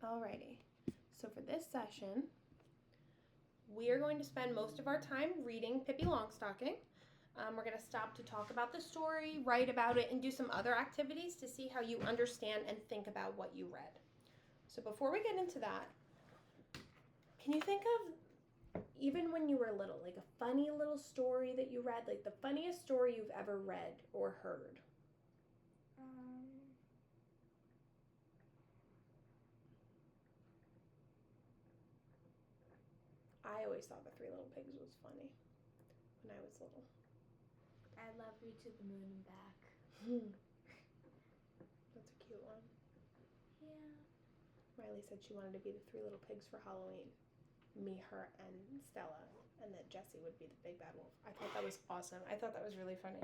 Alrighty. So for this session, we are going to spend most of our time reading Pippi Longstocking. We're going to stop to talk about the story, write about it, and do some other activities to see how you understand and think about what you read. So before we get into that, can you think of, even when you were little, like a funny little story that you read, like the funniest story you've ever read or heard? I always thought the Three Little Pigs was funny when I was little. I love You to the Moon and Back. That's a cute one. Yeah. Riley said she wanted to be the Three Little Pigs for Halloween. Me, her, and Stella. And that Jessie would be the big bad wolf. I thought that was awesome. I thought that was really funny.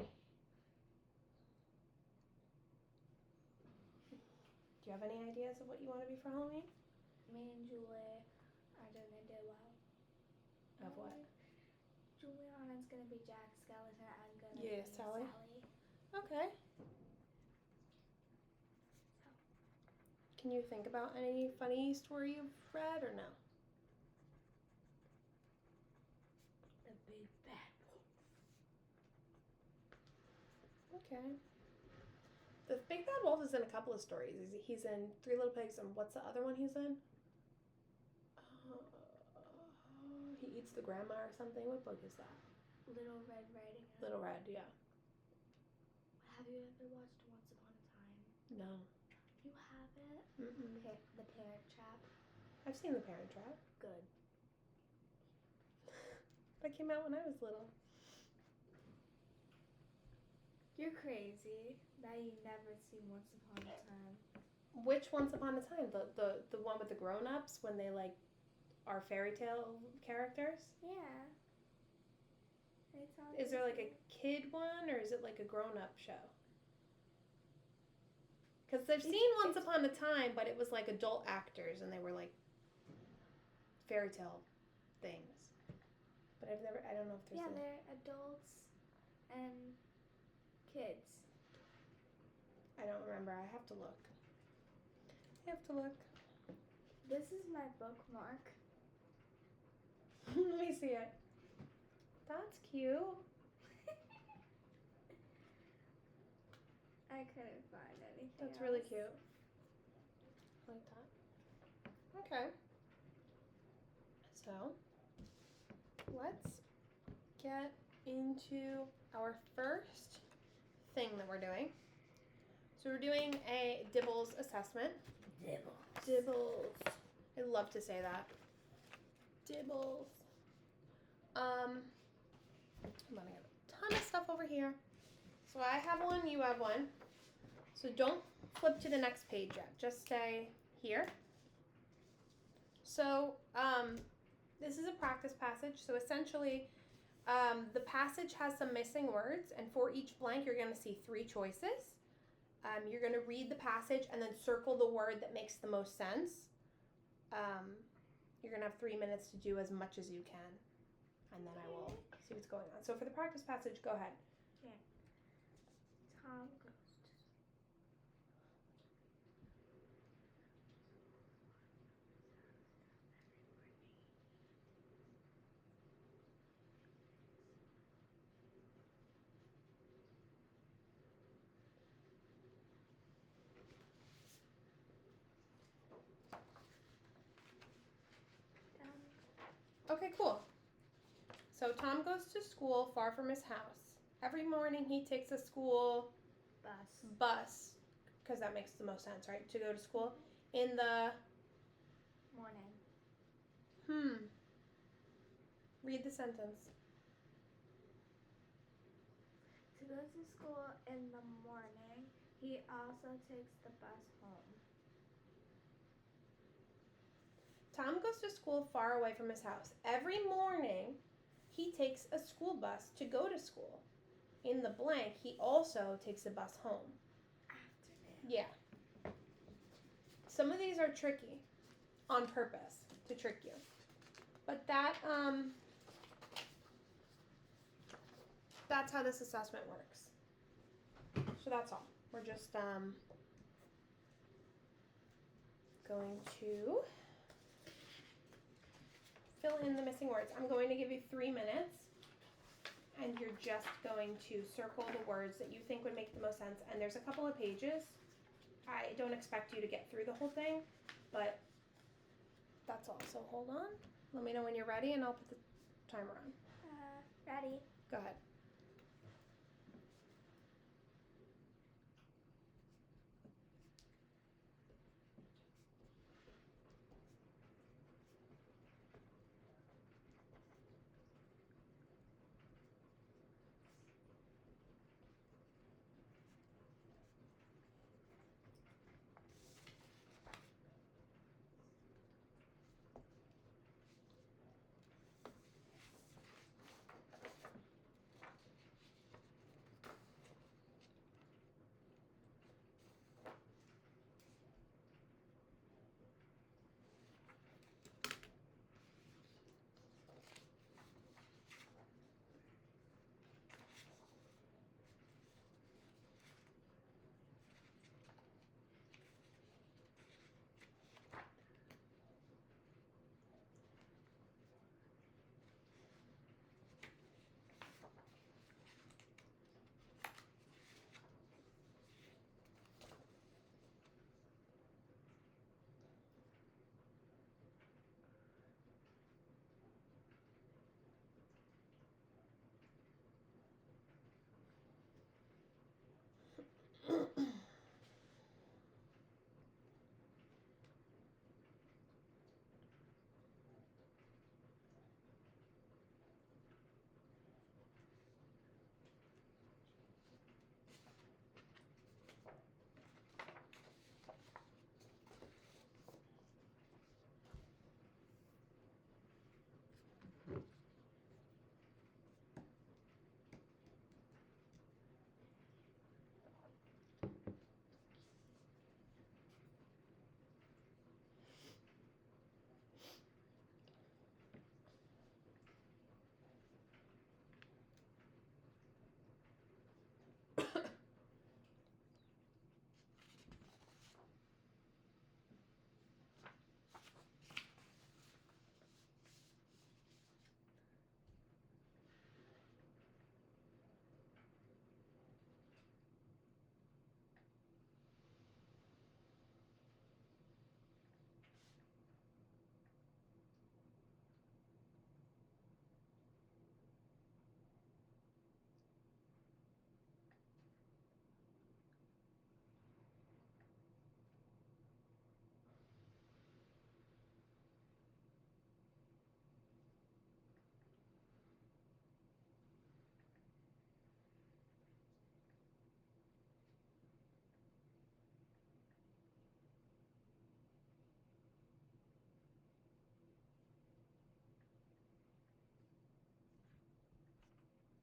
Do you have any ideas of what you want to be for Halloween? Me and Julie are doing a duo. Of what? Juliana's going to be Jack Skeleton. I'm going to be Sally. Sally. Okay. Can you think about any funny story you've read or no? The Big Bad Wolf. Okay. The Big Bad Wolf is in a couple of stories. He's in Three Little Pigs, and what's the other one he's in? He eats the grandma or something. What book is that? Little Red Riding Hood. Little Red, yeah. Have you ever watched Once Upon a Time? No. You haven't? Mm-mm. The Parent Trap? I've seen The Parent Trap. Good. That came out when I was little. You're crazy that you never seen Once Upon a Time. Which Once Upon a Time? The one with the grown-ups when they like are fairy tale characters? Yeah. Is there like a kid one or is it like a grown-up show? Because I've seen Once Upon a Time, but it was like adult actors and they were like fairy tale things. But I don't know if there's Yeah, they're adults and kids. I don't remember. I have to look. This is my bookmark. Let me see it. That's cute. I couldn't find anything. That's really cute. I like that. Okay. So, let's get into our first thing that we're doing. So we're doing a Dibbles assessment. Dibbles. I love to say that. Dibbles. I'm running out a ton of stuff over here. So I have one, you have one. So don't flip to the next page yet. Just stay here. So this is a practice passage. So essentially, the passage has some missing words, and for each blank, you're going to see 3 choices. You're going to read the passage and then circle the word that makes the most sense. You're going to have 3 minutes to do as much as you can. And then I will see what's going on. So for the practice passage, go ahead. Okay. Tom goes to Okay, cool. So Tom goes to school far from his house. Every morning he takes a school bus, because that makes the most sense, right? To go to school in the morning. Read the sentence. To go to school in the morning, he also takes the bus home. Tom goes to school far away from his house. Every morning he takes a school bus to go to school. In the blank, he also takes a bus home. Afternoon. Yeah. Some of these are tricky on purpose to trick you. But that's how this assessment works. So that's all. We're just going to fill in the missing words. I'm going to give you 3 minutes, and you're just going to circle the words that you think would make the most sense. And there's a couple of pages. I don't expect you to get through the whole thing, but that's all. So hold on. Let me know when you're ready, and I'll put the timer on. Ready? Go ahead.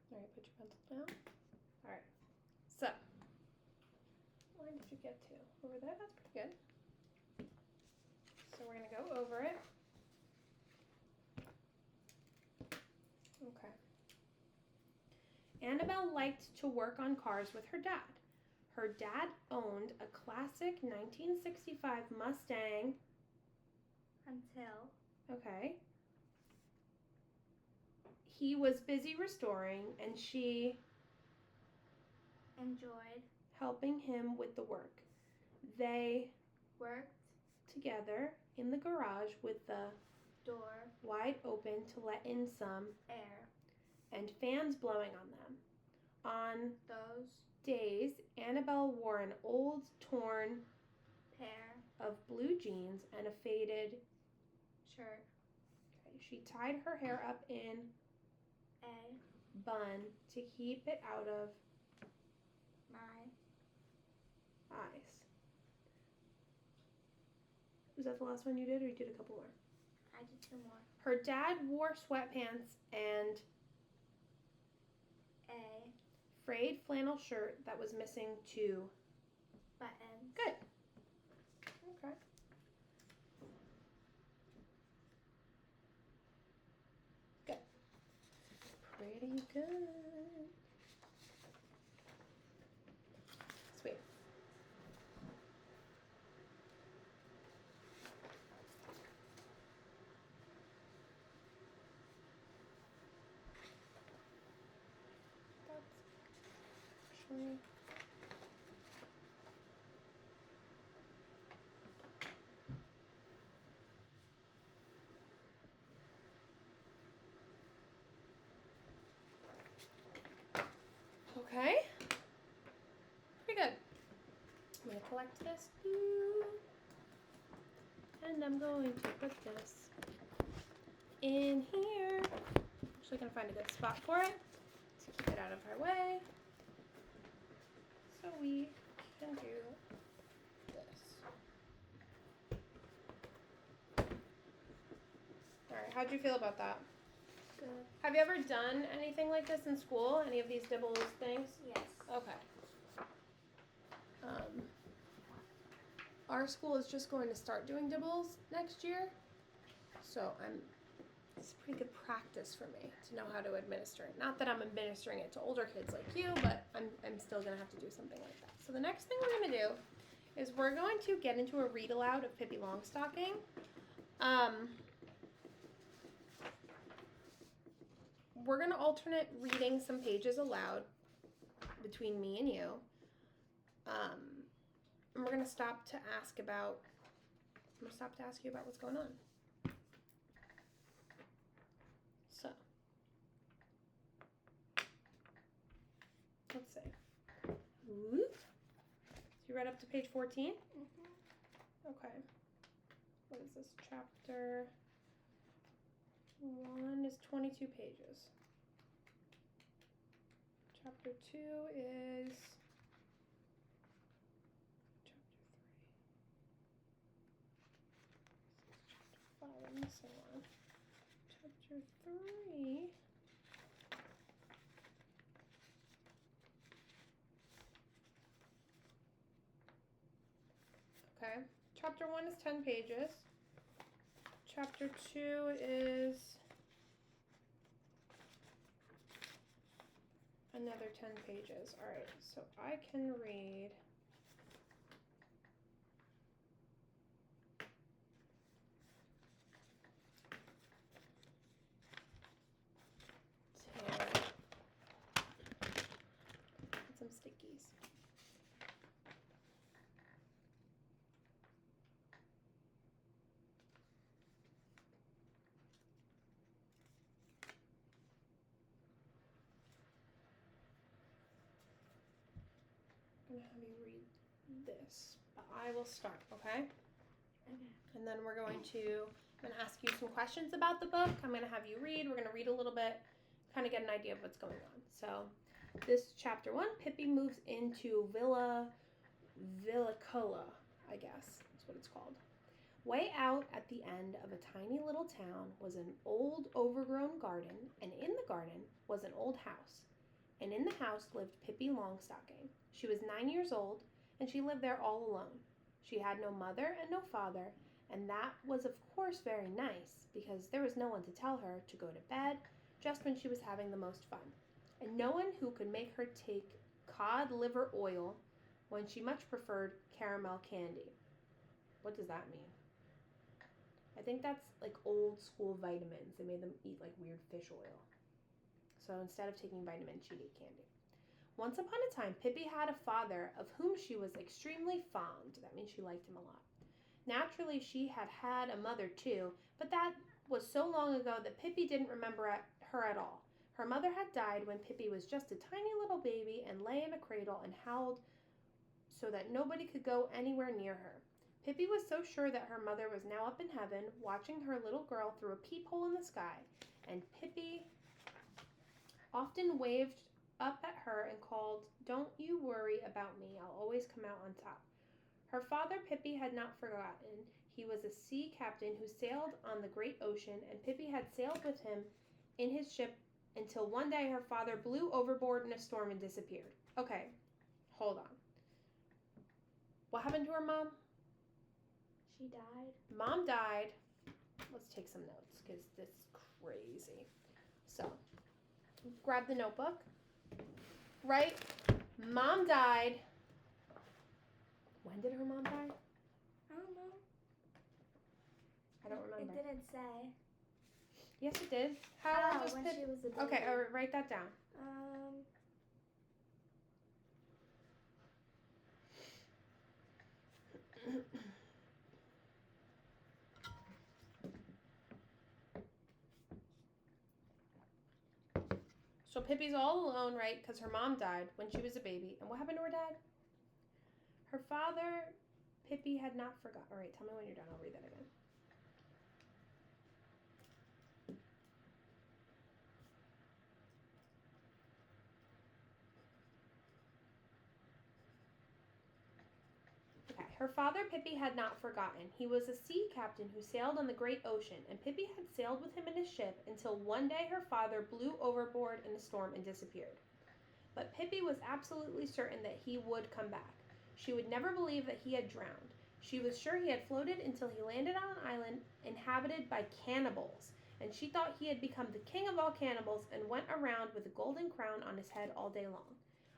All right, put your pencil down. All right, so where did you get to? Over there? That's pretty good. So we're going to go over it. Okay. Annabelle liked to work on cars with her dad. Her dad owned a classic 1965 Mustang. Until. Okay. He was busy restoring, and she Enjoyed. helping him with the work. They Worked. together in the garage with the Door. wide open to let in some Air. and fans blowing on them. On Those. days, Annabelle wore an old, torn Pair. of blue jeans and a faded Shirt. Okay, she tied her hair up in A. bun to keep it out of My. eyes. Was that the last one you did, or you did a couple more? I did 2 more. Her dad wore sweatpants and A. frayed flannel shirt that was missing 2 buttons. Good. Okay. Good. Pretty good. Sweet. Okay. Pretty good. I'm going to collect this. And I'm going to put this in here. Actually going to find a good spot for it to keep it out of our way. So we can do this. Alright, how'd you feel about that? Good. Have you ever done anything like this in school? Any of these dibbles things? Yes. Okay. Our school is just going to start doing dibbles next year. So it's pretty good practice for me to know how to administer it. Not that I'm administering it to older kids like you, but I'm still going to have to do something like that. So the next thing we're going to do is we're going to get into a read aloud of Pippi Longstocking. We're going to alternate reading some pages aloud between me and you. And we're going to stop to ask you about what's going on. So, let's see. Whoop. So you read up to page 14? Mm-hmm. Okay. What is this? Chapter 1 is 22 pages. Chapter 2 is chapter 3. Chapter 5, I'm missing one. Chapter 3. Okay. Chapter 1 is 10 pages. Chapter 2 is another 10 pages. All right, so I can read some stickies. I'm going to have you read this, but I will start, okay? Okay. And then I'm going to ask you some questions about the book. I'm going to have you read. We're going to read a little bit, kind of get an idea of what's going on. So, this chapter 1, Pippi moves into Villa Cola, I guess that's what it's called. Way out at the end of a tiny little town was an old overgrown garden, and in the garden was an old house. And in the house lived Pippi Longstocking. She was 9 years old, and she lived there all alone. She had no mother and no father, and that was of course very nice, because there was no one to tell her to go to bed just when she was having the most fun, and no one who could make her take cod liver oil when she much preferred caramel candy. What does that mean? I think that's like old school vitamins. They made them eat like weird fish oil. So instead of taking vitamins, she'd eat candy. Once upon a time, Pippi had a father of whom she was extremely fond. That means she liked him a lot. Naturally, she had had a mother too, but that was so long ago that Pippi didn't remember her at all. Her mother had died when Pippi was just a tiny little baby and lay in a cradle and howled so that nobody could go anywhere near her. Pippi was so sure that her mother was now up in heaven, watching her little girl through a peephole in the sky, and Pippi often waved up at her and called, "Don't you worry about me, I'll always come out on top." Her father, Pippi, had not forgotten. He was a sea captain who sailed on the great ocean, and Pippi had sailed with him in his ship until one day her father blew overboard in a storm and disappeared. Okay, hold on. What happened to her mom? She died. Mom died. Let's take some notes because this is crazy. So, grab the notebook. Right? Mom died. When did her mom die? I don't know. I don't remember. It didn't say. Yes, it did. How old was when Pippi? she was a baby. Okay, write that down. So Pippi's all alone, right? Because her mom died when she was a baby. And what happened to her dad? Her father, Pippi had not forgotten. All right, tell me when you're done. I'll read that again. Okay. Her father, Pippi, had not forgotten. He was a sea captain who sailed on the great ocean, and Pippi had sailed with him in his ship until one day her father blew overboard in a storm and disappeared. But Pippi was absolutely certain that he would come back. She would never believe that he had drowned. She was sure he had floated until he landed on an island inhabited by cannibals, and she thought he had become the king of all cannibals and went around with a golden crown on his head all day long.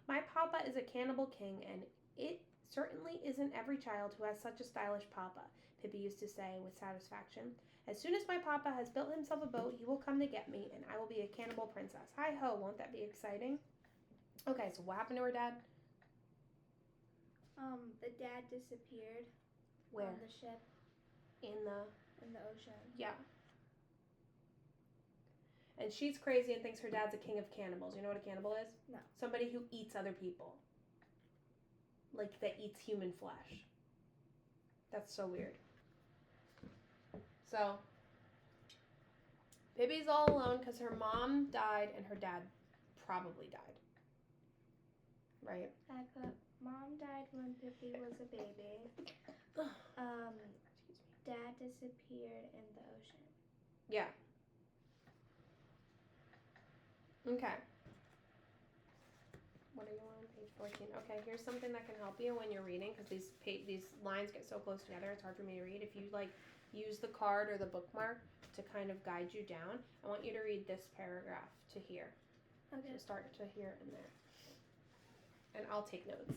My papa is a cannibal king, and it certainly isn't every child who has such a stylish papa, Pippi used to say with satisfaction. As soon as my papa has built himself a boat, he will come to get me, and I will be a cannibal princess. Hi-ho, won't that be exciting? Okay, so what happened to her dad? The dad disappeared. Where? On the ship. In the ocean. Yeah. And she's crazy and thinks her dad's a king of cannibals. You know what a cannibal is? No. Somebody who eats other people. Like, that eats human flesh. That's so weird. So, Pippi's all alone because her mom died and her dad probably died. Right? I put, Mom died when Pippi was a baby. Dad disappeared in the ocean. Yeah. Okay. What are you on? Page 14. Okay, here's something that can help you when you're reading, because these lines get so close together, it's hard for me to read. If you, use the card or the bookmark to kind of guide you down, I want you to read this paragraph to here. Okay. So start to here and there. And I'll take notes.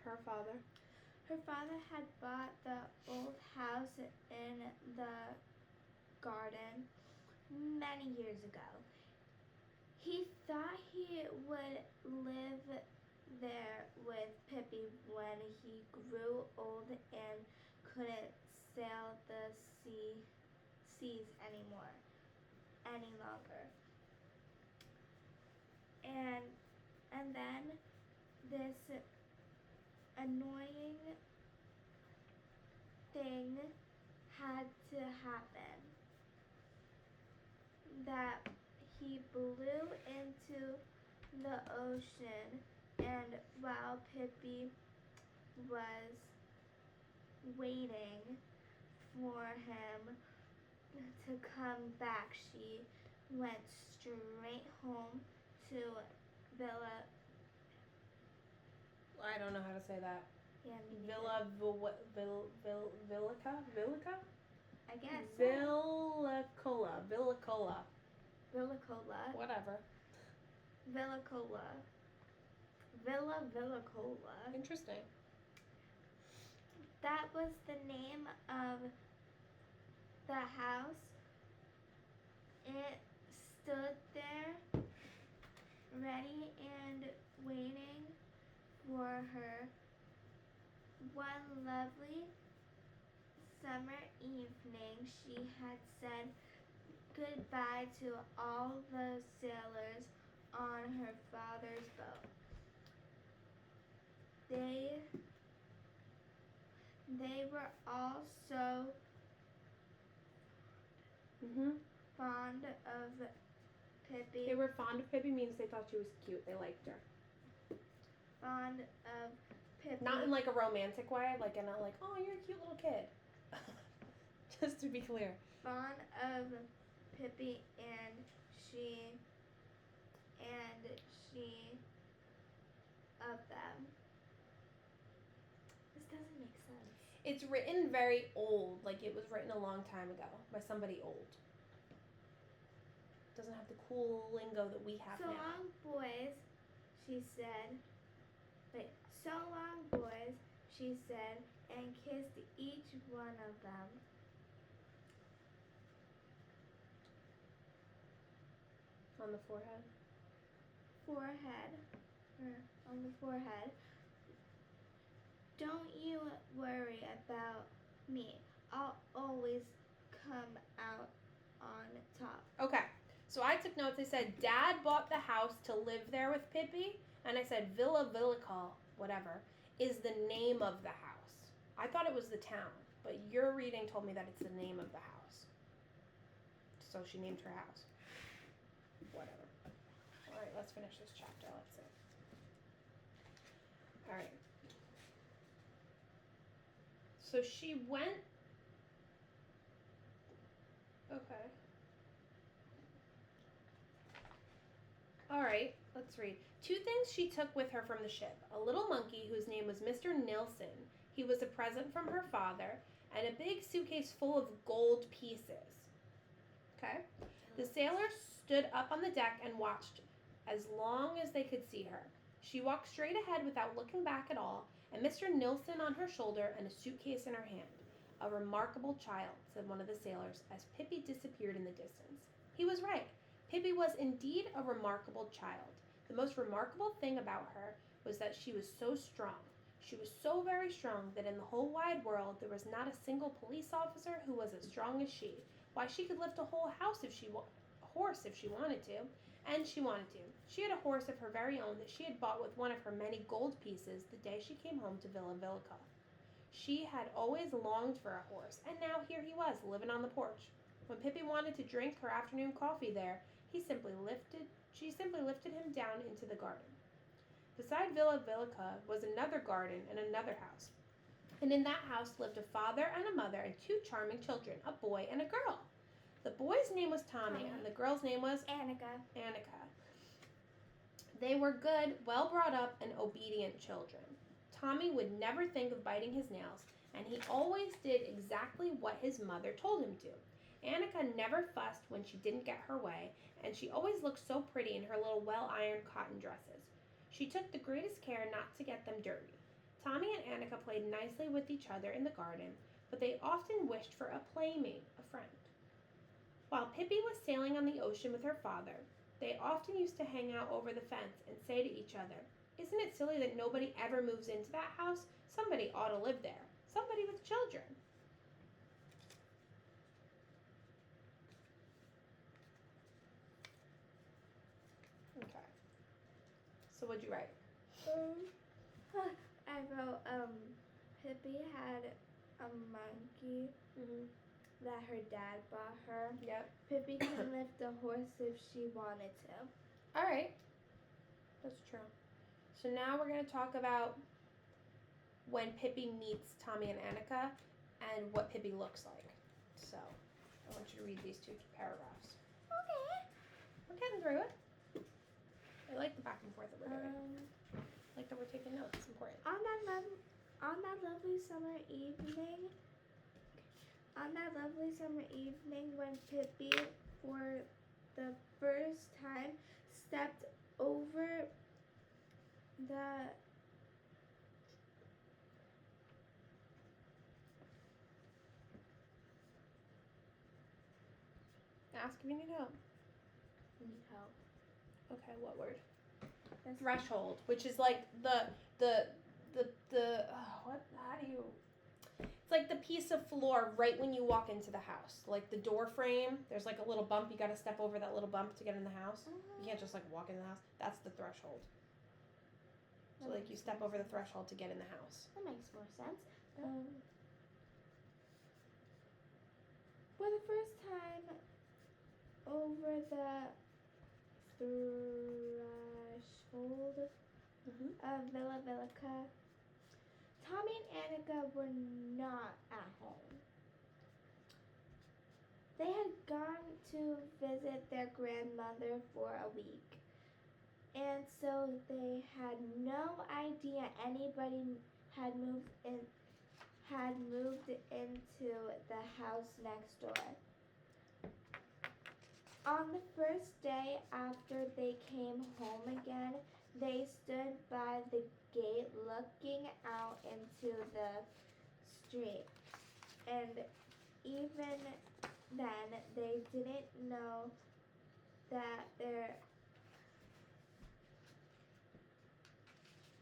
Her father had bought the old house in the garden many years ago. He thought he would live there with Pippi when he grew old and couldn't sail the seas any longer. And then this annoying thing had to happen. That he blew into the ocean, and while Pippi was waiting for him to come back, she went straight home to Villa. I don't know how to say that. Yeah, Villica? I guess. Villicola. Whatever. Villicola. Interesting. That was the name of the house. It stood there, ready and waiting for her. One lovely summer evening, she had said goodbye to all the sailors on her father's boat. They were all so fond of Pippi. They were fond of Pippi means they thought she was cute. They liked her. Fond of Pippi. Not in like a romantic way, like in a oh, you're a cute little kid. Just to be clear. Fond of Pippi and she of them. This doesn't make sense. It's written very old, like it was written a long time ago by somebody old. Doesn't have the cool lingo that we have so now. So long, boys, she said. So long, boys, she said, and kissed each one of them. On the forehead? On the forehead. Don't you worry about me. I'll always come out on top. Okay. So I took notes. I said, Dad bought the house to live there with Pippi. And I said, Villa Villica, whatever, is the name of the house. I thought it was the town, but your reading told me that it's the name of the house. So she named her house. Whatever. All right, let's finish this chapter. Let's see. All right. So she went. Okay. All right, let's read. 2 things she took with her from the ship. A little monkey whose name was Mr. Nilsson. He was a present from her father. And a big suitcase full of gold pieces. Okay? The sailors stood up on the deck and watched as long as they could see her. She walked straight ahead without looking back at all, and Mr. Nilsson on her shoulder and a suitcase in her hand. A remarkable child, said one of the sailors, as Pippi disappeared in the distance. He was right. Pippi was indeed a remarkable child. The most remarkable thing about her was that she was so strong. She was so very strong that in the whole wide world there was not a single police officer who was as strong as she. Why, she could lift a whole house horse if she wanted to. And she wanted to. She had a horse of her very own that she had bought with one of her many gold pieces the day she came home to Villa Villica. She had always longed for a horse, and now here he was, living on the porch. When Pippi wanted to drink her afternoon coffee there, she simply lifted him down into the garden. Beside Villa Villica was another garden and another house. And in that house lived a father and a mother and 2 charming children, a boy and a girl. The boy's name was Tommy, and the girl's name was Annika. They were good, well brought up, and obedient children. Tommy would never think of biting his nails, and he always did exactly what his mother told him to. Annika never fussed when she didn't get her way, and she always looked so pretty in her little well-ironed cotton dresses. She took the greatest care not to get them dirty. Tommy and Annika played nicely with each other in the garden, but they often wished for a playmate, a friend. While Pippi was sailing on the ocean with her father, they often used to hang out over the fence and say to each other, "Isn't it silly that nobody ever moves into that house? Somebody ought to live there. Somebody with children." Okay. So what'd you write? I wrote, Pippi had a monkey that her dad bought her. Yep. Pippi can lift a horse if she wanted to. All right. That's true. So now we're going to talk about when Pippi meets Tommy and Annika and what Pippi looks like. So I want you to read these 2 paragraphs. Okay. We're getting through it. I like the back and forth that we're doing. I like that we're taking notes. It's important. On that lovely summer evening when Pippi for the first time stepped over the Ask if you need help. Need help. Okay, what word? That's Threshold, which is like the what? How do you? It's like the piece of floor right when you walk into the house, like the door frame. There's like a little bump. You got to step over that little bump to get in the house. You can't just like walk in the house. That's the threshold. So like you step over the threshold to get in the house. That makes more sense. Yeah. For the first time over the threshold of Villa Villica, Tommy and Annika were not at home. They had gone to visit their grandmother for a week, and so they had no idea anybody had moved into the house next door. On the first day after they came home again, they stood by the gate looking out into the street. And even then, they didn't know that there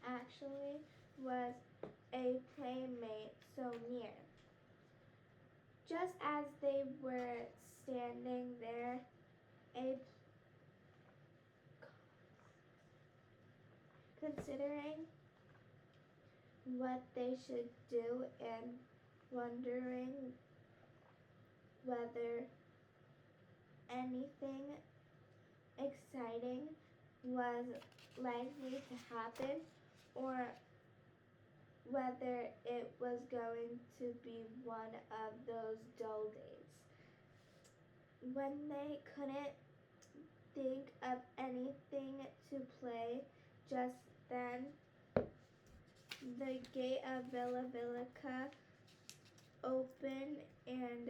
actually was a playmate so near. Just as they were standing there, a considering what they should do and wondering whether anything exciting was likely to happen or whether it was going to be one of those dull days. When they couldn't think of anything to play just then, the gate of Villa Villica opened and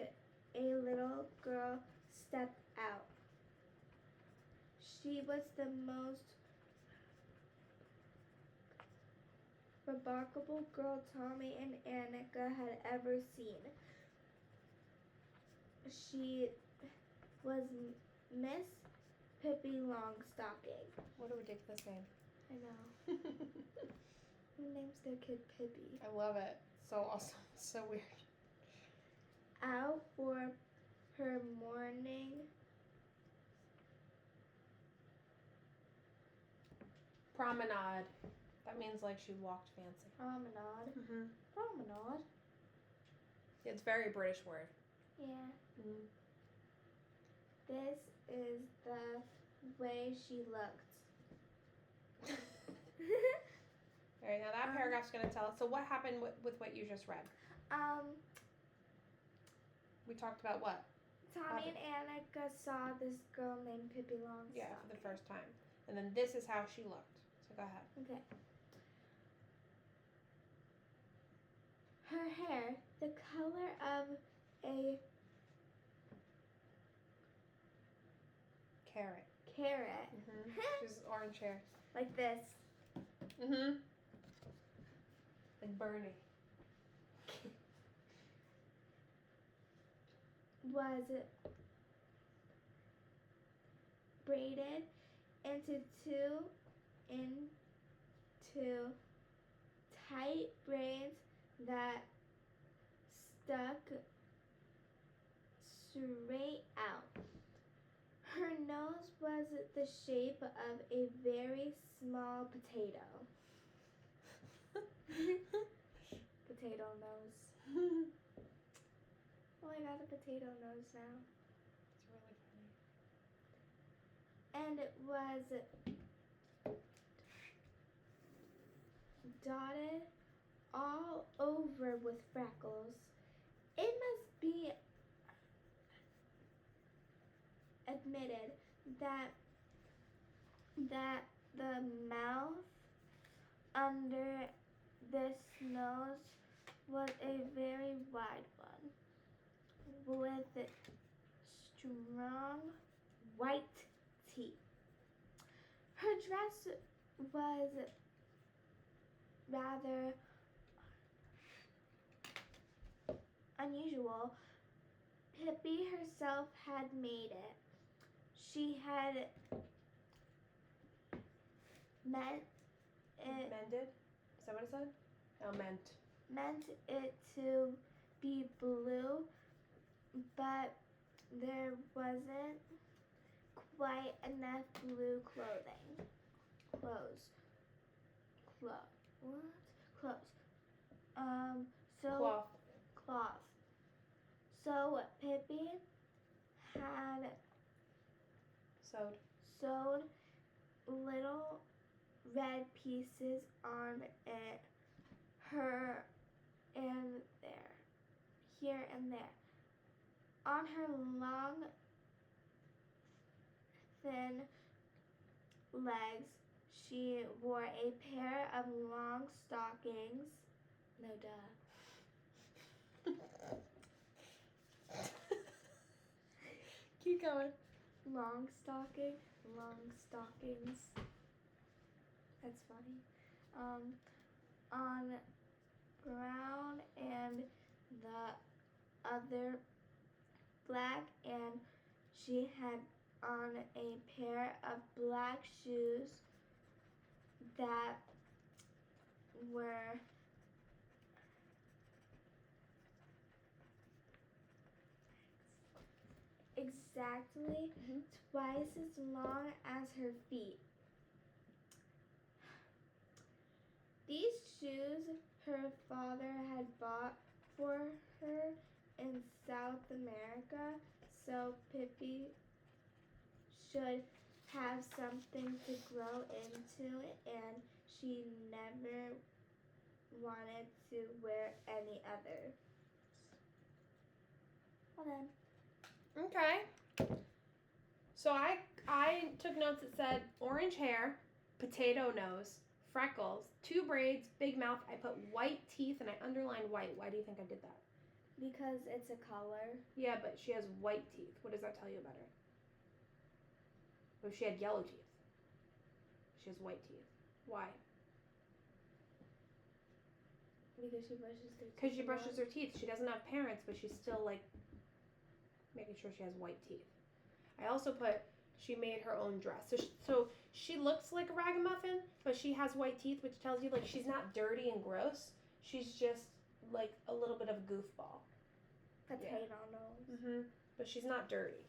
a little girl stepped out. She was the most remarkable girl Tommy and Annika had ever seen. She was Miss Pippi Longstocking. What a ridiculous name. I know. Who names their kid Pippi? I love it. So awesome. So weird. Out for her morning Promenade. That means like she walked fancy. promenade. Mm-hmm. Promenade? It's a very British word. Yeah. Mm-hmm. This is the way she looked. All right, now that paragraph's going to tell us. So what happened with what you just read? We talked about what? Tommy and Annika saw this girl named Pippi Longstocking. Yeah, for the first time. And then this is how she looked. So go ahead. Okay. Her hair, the color of a Carrot. carrot. Mm-hmm. She's orange hair. Like this. Mm-hmm. Like Bernie. Was braided into tight braids that stuck straight out. Her nose was the shape of a very small potato. Potato nose. Oh, I got a potato nose now. It's really funny. And it was dotted all over with freckles. It must be admitted that the mouth under this nose was a very wide one with strong white teeth. Her dress was rather unusual. Pippi herself had made it. She had meant it. Mended? Is that what it said? Oh, Meant it to be blue, but there wasn't quite enough blue clothing. Clothes. Cloth. So Pippi had sewed little red pieces on it, here and there. On her long, thin legs, she wore a pair of long stockings. No duh. Keep going. Long stockings. That's funny. On brown and the other black, and she had on a pair of black shoes that were exactly twice as long as her feet. These shoes her father had bought for her in South America, so Pippi should have something to grow into, and she never wanted to wear any other. Well then. Okay. So I took notes that said orange hair, potato nose, freckles, 2 braids, big mouth. I put white teeth and I underlined white. Why do you think I did that? Because it's a color. Yeah, but she has white teeth. What does that tell you about her? What if she had yellow teeth? She has white teeth. Why? Because she brushes her teeth. Because she brushes her teeth. She doesn't have parents, but she's still like making sure she has white teeth. I also put she made her own dress. So she looks like a ragamuffin, but she has white teeth, which tells you like she's not dirty and gross. She's just like a little bit of a goofball. Potato nose. Mhm. But she's not dirty.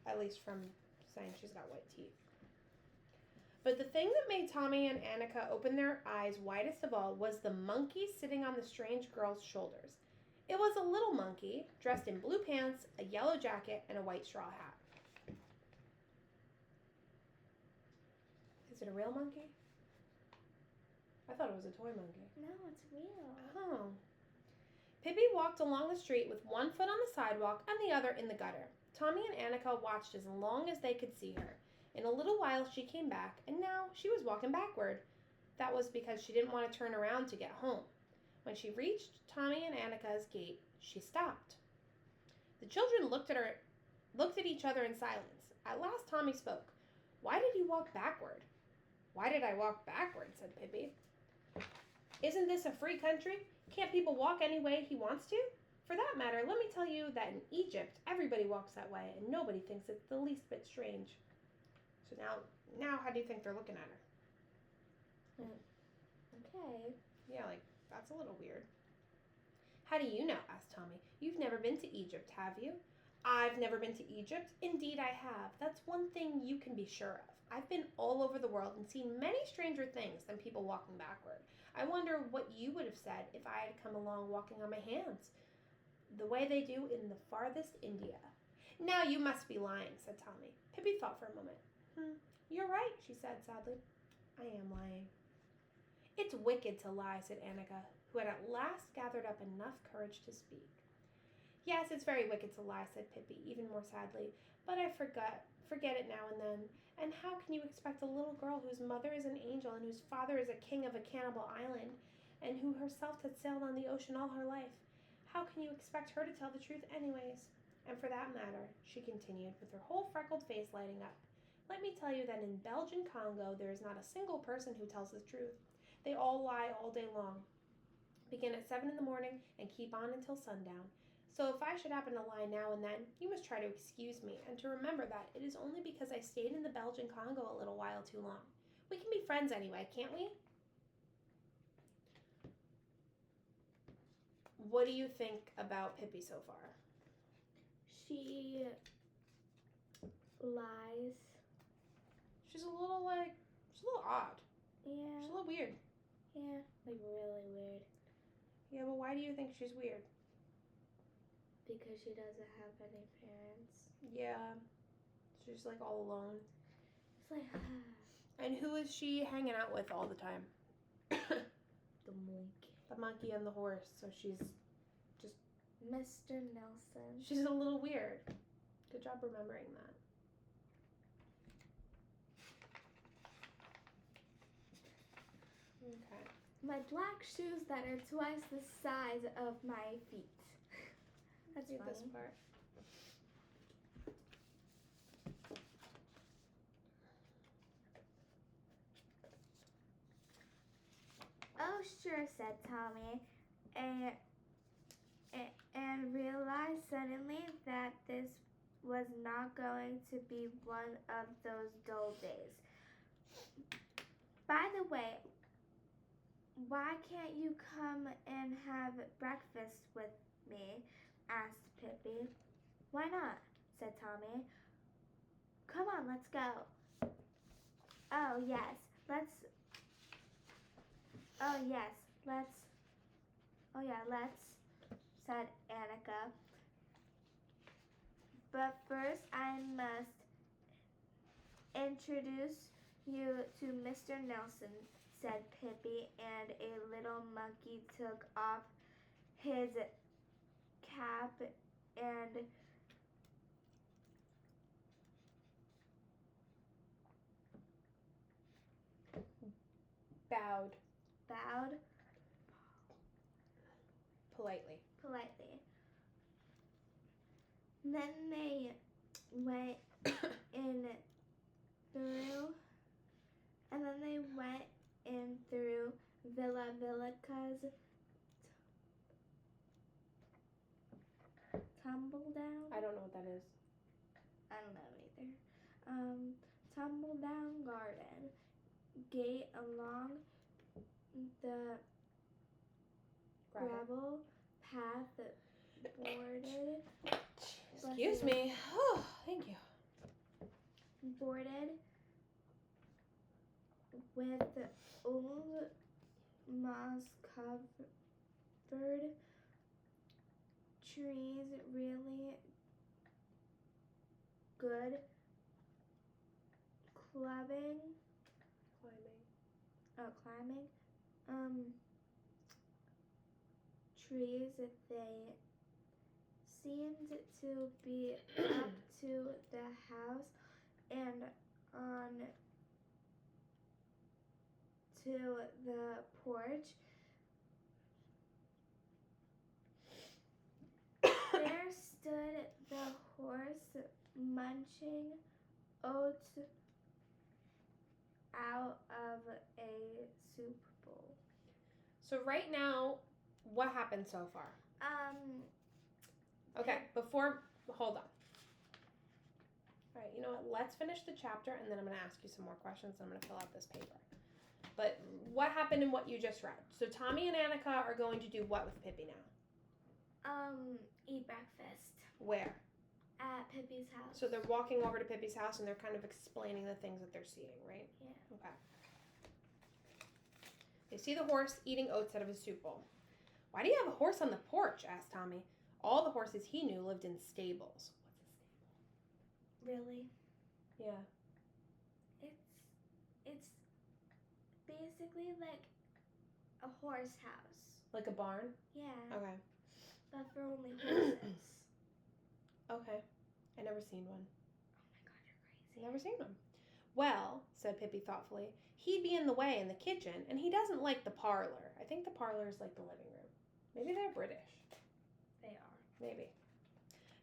At least from saying she's got white teeth. But the thing that made Tommy and Annika open their eyes widest of all was the monkey sitting on the strange girl's shoulders. It was a little monkey dressed in blue pants, a yellow jacket, and a white straw hat. Is it a real monkey? I thought it was a toy monkey. No, it's real. Oh. Pippi walked along the street with one foot on the sidewalk and the other in the gutter. Tommy and Annika watched as long as they could see her. In a little while she came back, and now she was walking backward. That was because she didn't want to turn around to get home. When she reached Tommy and Annika's gate, she stopped. The children looked at each other in silence. At last Tommy spoke. "Why did you walk backward?" "Why did I walk backward?" said Pippi. "Isn't this a free country? Can't people walk any way he wants to? For that matter, let me tell you that in Egypt, everybody walks that way, and nobody thinks it's the least bit strange." So now how do you think they're looking at her? Okay. Yeah, like, that's a little weird. "How do you know?" asked Tommy. "You've never been to Egypt, have you?" "I've never been to Egypt? Indeed I have. That's one thing you can be sure of. I've been all over the world and seen many stranger things than people walking backward. I wonder what you would have said if I had come along walking on my hands, the way they do in the farthest India." "Now you must be lying," said Tommy. Pippi thought for a moment. "You're right," she said sadly. "I am lying." "It's wicked to lie," said Annika, who had at last gathered up enough courage to speak. "Yes, it's very wicked to lie," said Pippi, even more sadly. "But I forget it now and then. And how can you expect a little girl whose mother is an angel and whose father is a king of a cannibal island, and who herself had sailed on the ocean all her life, how can you expect her to tell the truth anyways? And for that matter," she continued, with her whole freckled face lighting up, "let me tell you that in Belgian Congo there is not a single person who tells the truth. They all lie all day long, begin at 7 in the morning and keep on until sundown. So if I should happen to lie now and then, you must try to excuse me, and to remember that it is only because I stayed in the Belgian Congo a little while too long. We can be friends anyway, can't we?" What do you think about Pippi so far? She lies. She's a little odd. Yeah. She's a little weird. Yeah, like really weird. Yeah, but why do you think she's weird? Because she doesn't have any parents. Yeah. She's like all alone. It's like, And who is she hanging out with all the time? the monkey. The monkey and the horse. So she's Mr. Nelson. She's a little weird. Good job remembering that. Okay. My black shoes that are twice the size of my feet. That's Read funny. this part. "Oh, sure," said Tommy, and realized suddenly that this was not going to be one of those dull days. "By the way, why can't you come and have breakfast with me?" asked Pippi. "Why not?" said Tommy. "Come on, let's go." "Oh, yes, let's Oh, yes, let's, said Annika. But first I must introduce you to Mr. Nelson, said Pippi, and a little monkey took off his cap and Bowed bowed politely. Then they went in through Villa Villica's tumble down. I don't know what that is. I don't know either. Tumble down garden gate along the gravel path bordered. Excuse me. Oh, thank you. Bordered with old moss-covered trees, really good climbing. Trees that they seemed to be up to the house and on to the porch. There stood the horse munching oats out of a soup bowl. So right now, what happened so far? Okay, hold on. All right, you know what? Let's finish the chapter, and then I'm going to ask you some more questions, and I'm going to fill out this paper. But what happened in what you just read? So Tommy and Annika are going to do what with Pippi now? Eat breakfast. Where? At Pippi's house. So they're walking over to Pippi's house, and they're kind of explaining the things that they're seeing, right? Yeah. Okay. They see the horse eating oats out of his soup bowl. Why do you have a horse on the porch? Asked Tommy. All the horses he knew lived in stables. What's a stable? Really? Yeah. It's basically like a horse house. Like a barn? Yeah. Okay. But for only horses. Okay. I never seen one. Oh my God, you're crazy. Never seen one. Well, said Pippi thoughtfully, he'd be in the way in the kitchen, and he doesn't like the parlor. I think the parlor is like the living room. Maybe they're British. They are. Maybe.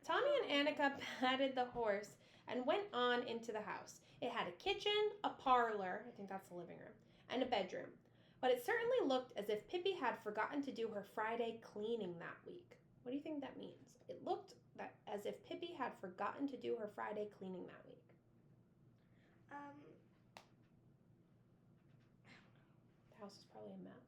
Tommy and Annika patted the horse and went on into the house. It had a kitchen, a parlor, I think that's the living room, and a bedroom. But it certainly looked as if Pippi had forgotten to do her Friday cleaning that week. What do you think that means? It looked as if Pippi had forgotten to do her Friday cleaning that week. The house is probably a mess.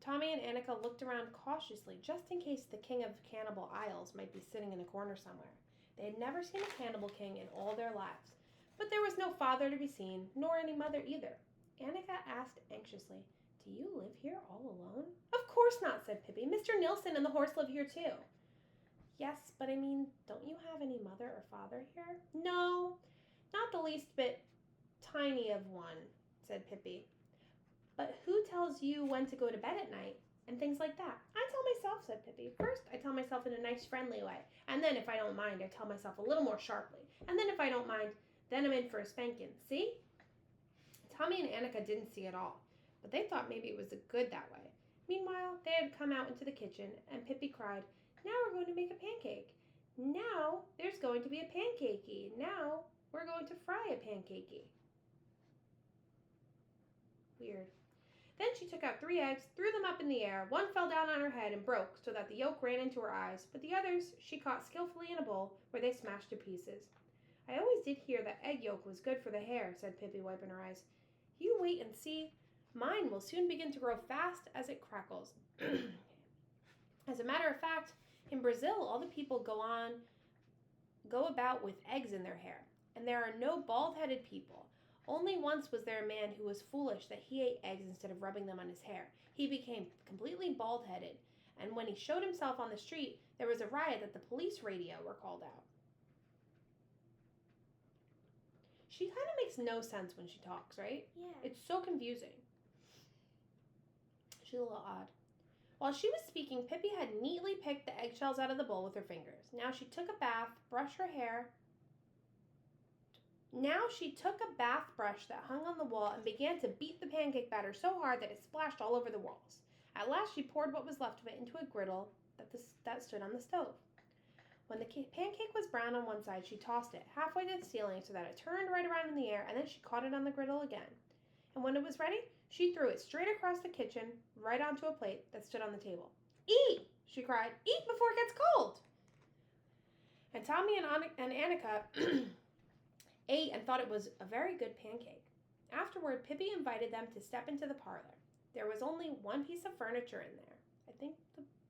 Tommy and Annika looked around cautiously, just in case the king of Cannibal Isles might be sitting in a corner somewhere. They had never seen a cannibal king in all their lives, but there was no father to be seen, nor any mother either. Annika asked anxiously, "Do you live here all alone?" "Of course not," said Pippi. "Mr. Nilsson and the horse live here too." "Yes, but I mean, don't you have any mother or father here?" "No, not the least bit tiny of one," said Pippi. "But who tells you when to go to bed at night and things like that?" "I tell myself," said Pippi. "First, I tell myself in a nice, friendly way, and then if I don't mind, I tell myself a little more sharply, and then if I don't mind, then I'm in for a spanking. See?" Tommy and Annika didn't see it all, but they thought maybe it was good that way. Meanwhile, they had come out into the kitchen, and Pippi cried, "Now we're going to make a pancake. Now there's going to be a pancakey. Now we're going to fry a pancakey." Weird. Then she took out 3 eggs, threw them up in the air. One fell down on her head and broke so that the yolk ran into her eyes, but the others she caught skillfully in a bowl where they smashed to pieces. "I always did hear that egg yolk was good for the hair," said Pippi, wiping her eyes. "You wait and see. Mine will soon begin to grow fast as it crackles." As a matter of fact, in Brazil, all the people go about with eggs in their hair, and there are no bald-headed people. Only once was there a man who was foolish that he ate eggs instead of rubbing them on his hair. He became completely bald-headed, and when he showed himself on the street, there was a riot that the police radio were called out. She kind of makes no sense when she talks, right? Yeah. It's so confusing. She's a little odd. While she was speaking, Pippi had neatly picked the eggshells out of the bowl with her fingers. Now she took a bath brush that hung on the wall and began to beat the pancake batter so hard that it splashed all over the walls. At last she poured what was left of it into a griddle that stood on the stove. When the pancake was brown on one side, she tossed it halfway to the ceiling so that it turned right around in the air, and then she caught it on the griddle again. And when it was ready, she threw it straight across the kitchen, right onto a plate that stood on the table. "Eat!" she cried. "Eat before it gets cold!" And Tommy and Annika ate and thought it was a very good pancake. Afterward, Pippi invited them to step into the parlor. There was only one piece of furniture in there. I think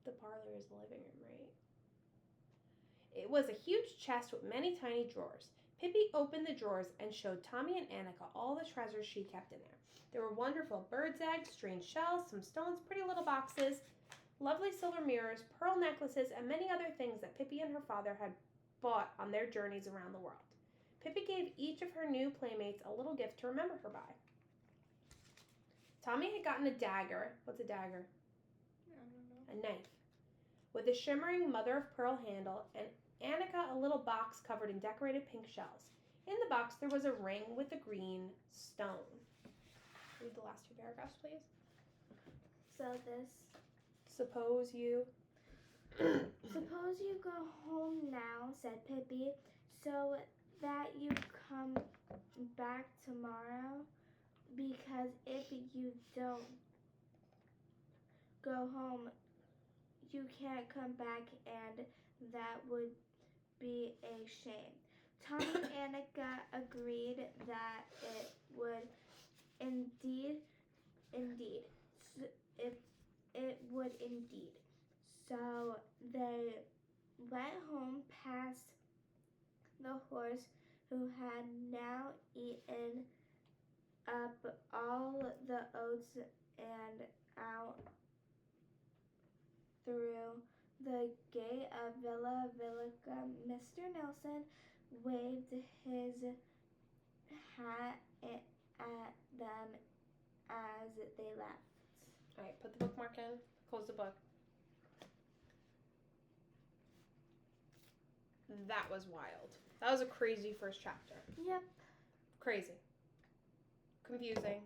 the parlor is the living room, right? It was a huge chest with many tiny drawers. Pippi opened the drawers and showed Tommy and Annika all the treasures she kept in there. There were wonderful bird's eggs, strange shells, some stones, pretty little boxes, lovely silver mirrors, pearl necklaces, and many other things that Pippi and her father had bought on their journeys around the world. Pippi gave each of her new playmates a little gift to remember her by. Tommy had gotten a dagger. What's a dagger? I don't know. A knife. With a shimmering mother-of-pearl handle, and Annika a little box covered in decorated pink shells. In the box there was a ring with a green stone. Read the last two paragraphs, please. So this. Suppose you go home now, said Pippi, so that you come back tomorrow, because if you don't go home, you can't come back, and that would be a shame. Tommy and Annika agreed that it would indeed. It would indeed. So they went home past the horse, who had now eaten up all the oats, and out through the gate of Villa Villica. Mr. Nelson waved his hat at them as they left. All right, put the bookmark in. Close the book. That was wild. That was a crazy first chapter. Yep. Crazy. Confusing.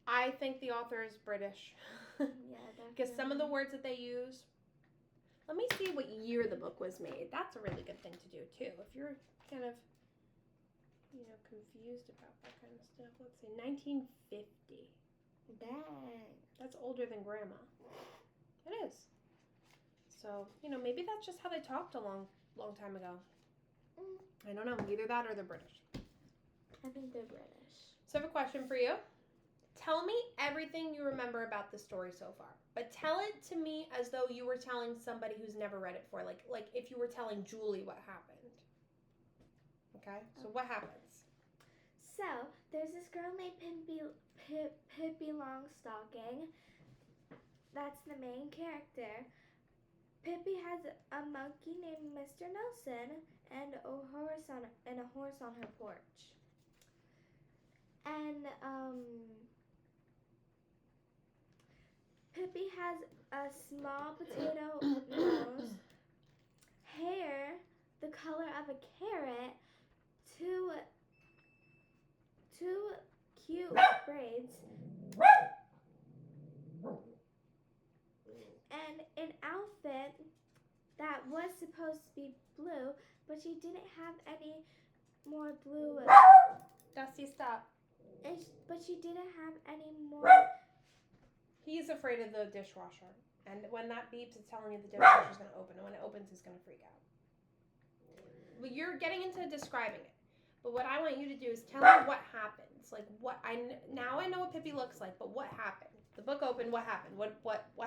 I think the author is British. Yeah, definitely. Because some of the words that they use. Let me see what year the book was made. That's a really good thing to do too. If you're kind of, confused about that kind of stuff. Let's see, 1950. Dang. That's older than Grandma. It is. So, maybe that's just how they talked a long time ago. I don't know. Either that or they're British. I think they're British. So I have a question for you. Tell me everything you remember about the story so far. But tell it to me as though you were telling somebody who's never read it before. Like if you were telling Julie what happened. Okay? So what happens? So, there's this girl named Pippi Longstocking. That's the main character. Pippi has a monkey named Mr. Nelson and a horse on her porch. And Pippi has a small potato nose, hair the color of a carrot, two cute braids, and an outfit that was supposed to be blue, but she didn't have any more blue. Dusty, stop. But she didn't have any more. He's afraid of the dishwasher. And when that beeps, it's telling you the dishwasher's going to open. And when it opens, he's going to freak out. Well, you're getting into describing it. But what I want you to do is tell me what happens. Like, now I know what Pippi looks like, but what happened? The book opened, what happened? What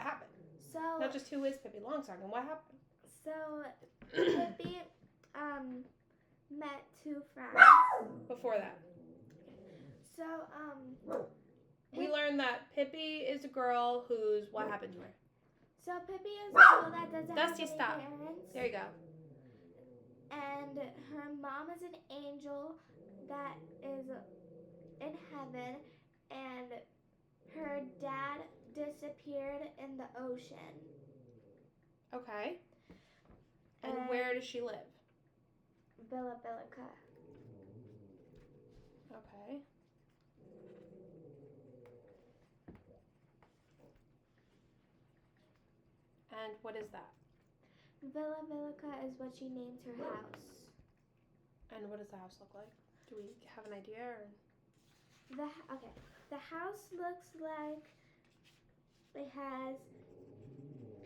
happened? So, not just who is Pippi Longstocking, what happened? So, Pippi met two friends. Before that. So, We learned that Pippi is a girl who's, what happened to her? So Pippi is a girl that doesn't Dusty, have any stop. parents. There you go. And her mom is an angel that is in heaven, and her dad disappeared in the ocean. Okay. And where does she live? Bilibilica. Okay. And what is that? Bilibilica is what she named her house. And what does the house look like? Do we have an idea? Or? The house looks like it has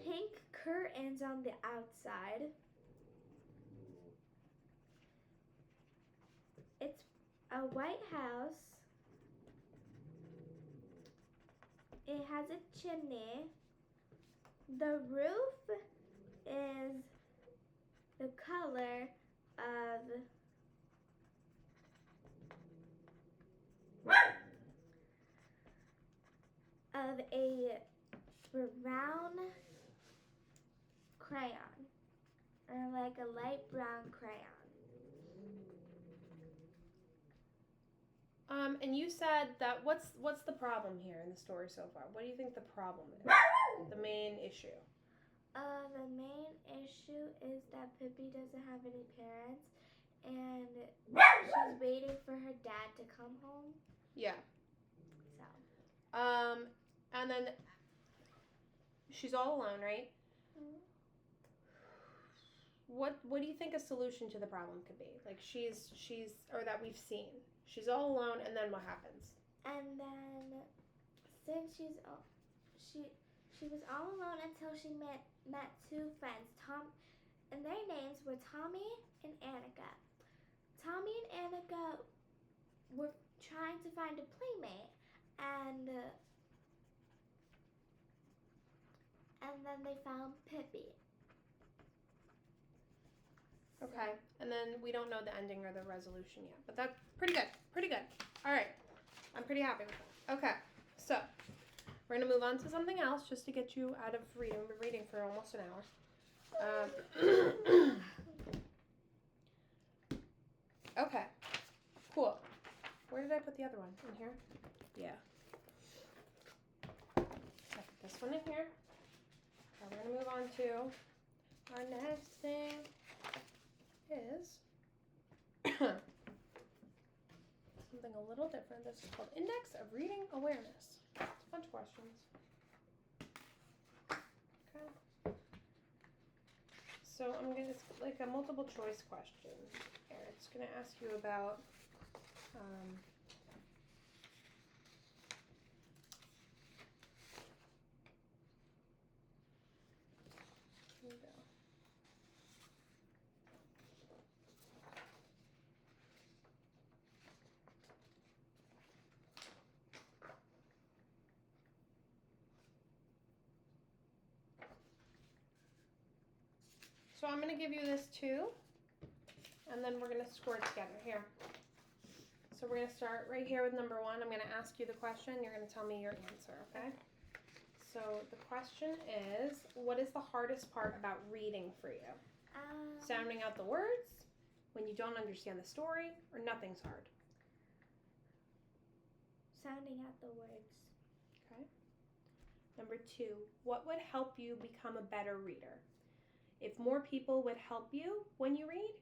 pink curtains on the outside. It's a white house. It has a chimney. The roof is the color of a brown crayon, or like a light brown crayon. And you said that what's the problem here in the story so far? What do you think the problem is? The main issue? The main issue is that Pippi doesn't have any parents, and she's waiting for her dad to come home. Yeah. So. And then she's all alone, right? Mm-hmm. What do you think a solution to the problem could be? Like she's or that we've seen. She's all alone, and then what happens? And then, since she was all alone until she met two friends, and their names were Tommy and Annika. Tommy and Annika were trying to find a playmate, and then they found Pippi. Okay, and then we don't know the ending or the resolution yet, but that's pretty good. Pretty good. All right, I'm pretty happy with that. Okay, so we're gonna move on to something else just to get you out of reading. We've been reading for almost an hour. Okay, cool. Where did I put the other one? In here? Yeah. I put this one in here. Now we're gonna move on to our next thing. Is something a little different. This is called Index of Reading Awareness. It's a bunch of questions. Okay. So it's like a multiple choice question. Here, it's gonna ask you about here we go. So I'm going to give you this too, and then we're going to score it together. Here. So we're going to start right here with number 1. I'm going to ask you the question. You're going to tell me your answer, okay? So the question is, what is the hardest part about reading for you? Sounding out the words, when you don't understand the story, or nothing's hard? Sounding out the words. Okay. Number 2, what would help you become a better reader? If more people would help you when you read,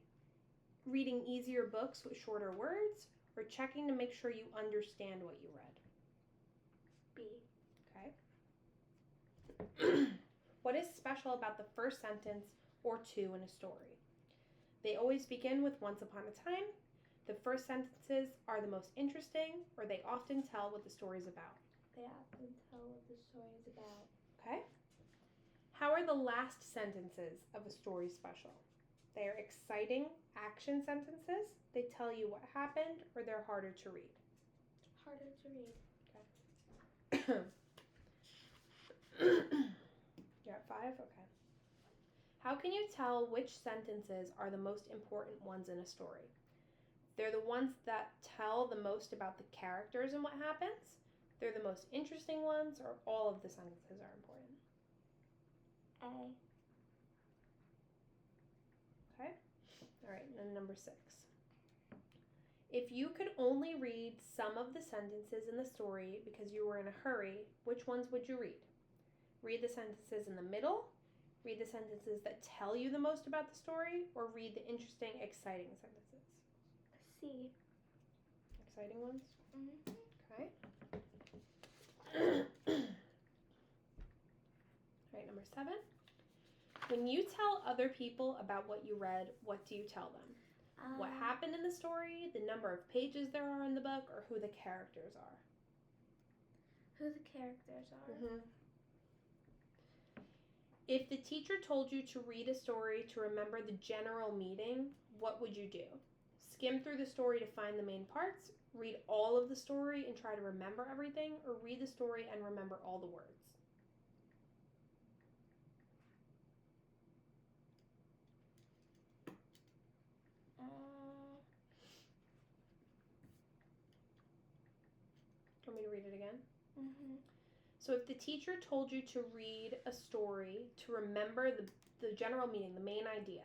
reading easier books with shorter words, or checking to make sure you understand what you read? B. Okay. What is special about the first sentence or 2 in a story? They always begin with once upon a time. The first sentences are the most interesting, or they often tell what the story is about. They often tell what the story is about. Okay. How are the last sentences of a story special? They are exciting action sentences. They tell you what happened, or they're harder to read. Harder to read. Okay. You're at 5? Okay. How can you tell which sentences are the most important ones in a story? They're the ones that tell the most about the characters and what happens. They're the most interesting ones, or all of the sentences are important. A. Okay? All right, and then number 6. If you could only read some of the sentences in the story because you were in a hurry, which ones would you read? Read the sentences in the middle, read the sentences that tell you the most about the story, or read the interesting, exciting sentences? C. Exciting ones? Mm-hmm. Okay. All right, number 7. When you tell other people about what you read, what do you tell them? What happened in the story, the number of pages there are in the book, or who the characters are? Who the characters are. Mm-hmm. If the teacher told you to read a story to remember the general meaning, what would you do? Skim through the story to find the main parts, read all of the story and try to remember everything, or read the story and remember all the words? Do you want me to read it again? Mm-hmm. So if the teacher told you to read a story to remember the general meaning, the main idea,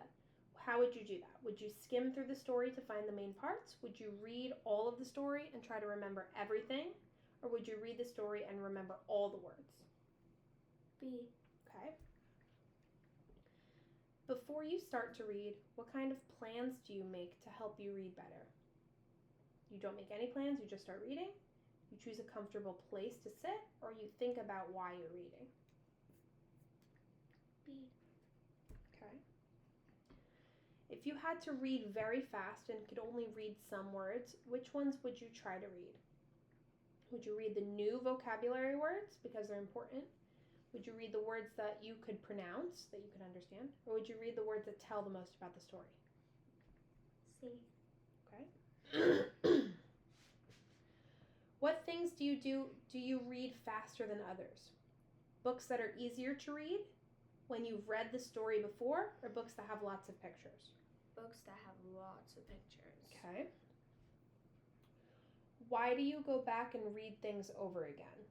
how would you do that? Would you skim through the story to find the main parts? Would you read all of the story and try to remember everything? Or would you read the story and remember all the words? B. Okay. Before you start to read, what kind of plans do you make to help you read better? You don't make any plans, you just start reading? You choose a comfortable place to sit, or you think about why you're reading? B. Okay. If you had to read very fast and could only read some words, which ones would you try to read? Would you read the new vocabulary words because they're important? Would you read the words that you could pronounce, that you could understand? Or would you read the words that tell the most about the story? C. Okay. What things do you read faster than others? Books that are easier to read when you've read the story before, or books that have lots of pictures? Books that have lots of pictures. Okay. Why do you go back and read things over again?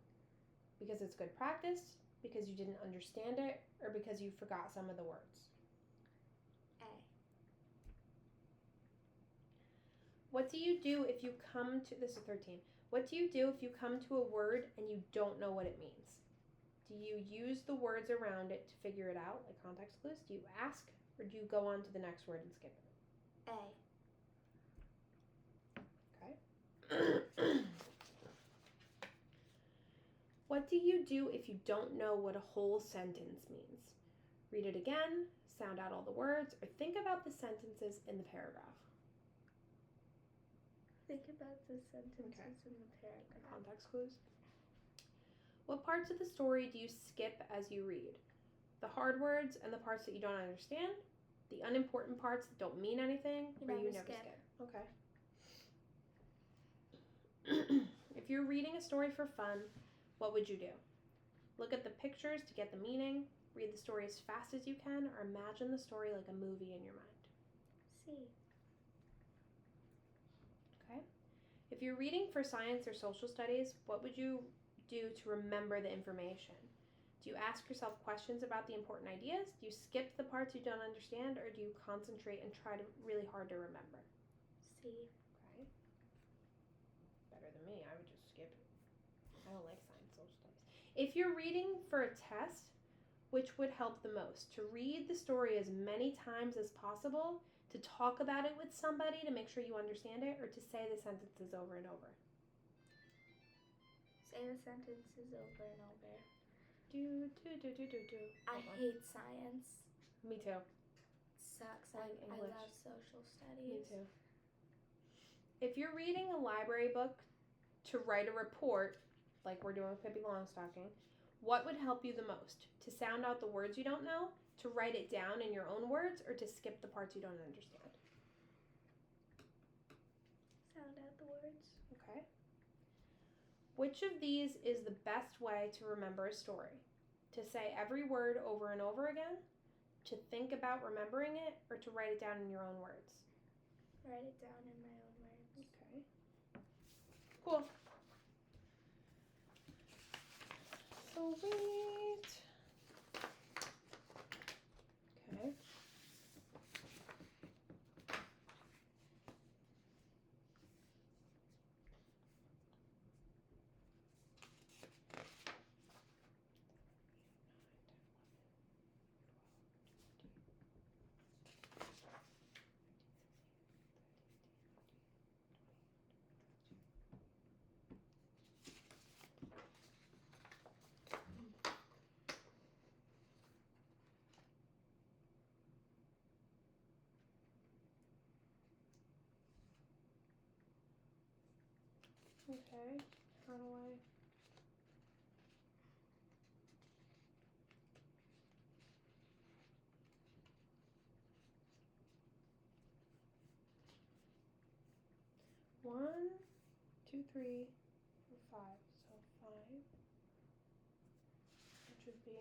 Because it's good practice, because you didn't understand it, or because you forgot some of the words? A. What do you do if you come to, this is 13, what do you do if you come to a word and you don't know what it means? Do you use the words around it to figure it out, like context clues? Do you ask, or do you go on to the next word and skip it? A. Okay. What do you do if you don't know what a whole sentence means? Read it again, sound out all the words, or think about the sentences in the paragraph. Think about the sentences in the paragraph. Context clues. What parts of the story do you skip as you read? The hard words and the parts that you don't understand? The unimportant parts that don't mean anything? You or you never never skip. Okay. If you're reading a story for fun, what would you do? Look at the pictures to get the meaning, read the story as fast as you can, or imagine the story like a movie in your mind? C. Okay. If you're reading for science or social studies, what would you do to remember the information? Do you ask yourself questions about the important ideas? Do you skip the parts you don't understand, or do you concentrate and try to really hard to remember? C. Okay. Better than me. I would just skip it. I don't like science, social studies. If you're reading for a test, which would help the most? To read the story as many times as possible, to talk about it with somebody to make sure you understand it, or to say the sentences over and over? Say the sentences over and over. I Hold on. hate science. Me too. Sucks. I like I English. love social studies. Me too. If you're reading a library book to write a report, like we're doing with Pippi Longstocking, what would help you the most? To sound out the words you don't know, to write it down in your own words, or to skip the parts you don't understand? Sound out the words. Okay. Which of these is the best way to remember a story? To say every word over and over again? To think about remembering it, or to write it down in your own words? Write it down in my own words. Cool. Sweet. Okay. Okay. How do I? One, two, three, four, five. So 5, which would be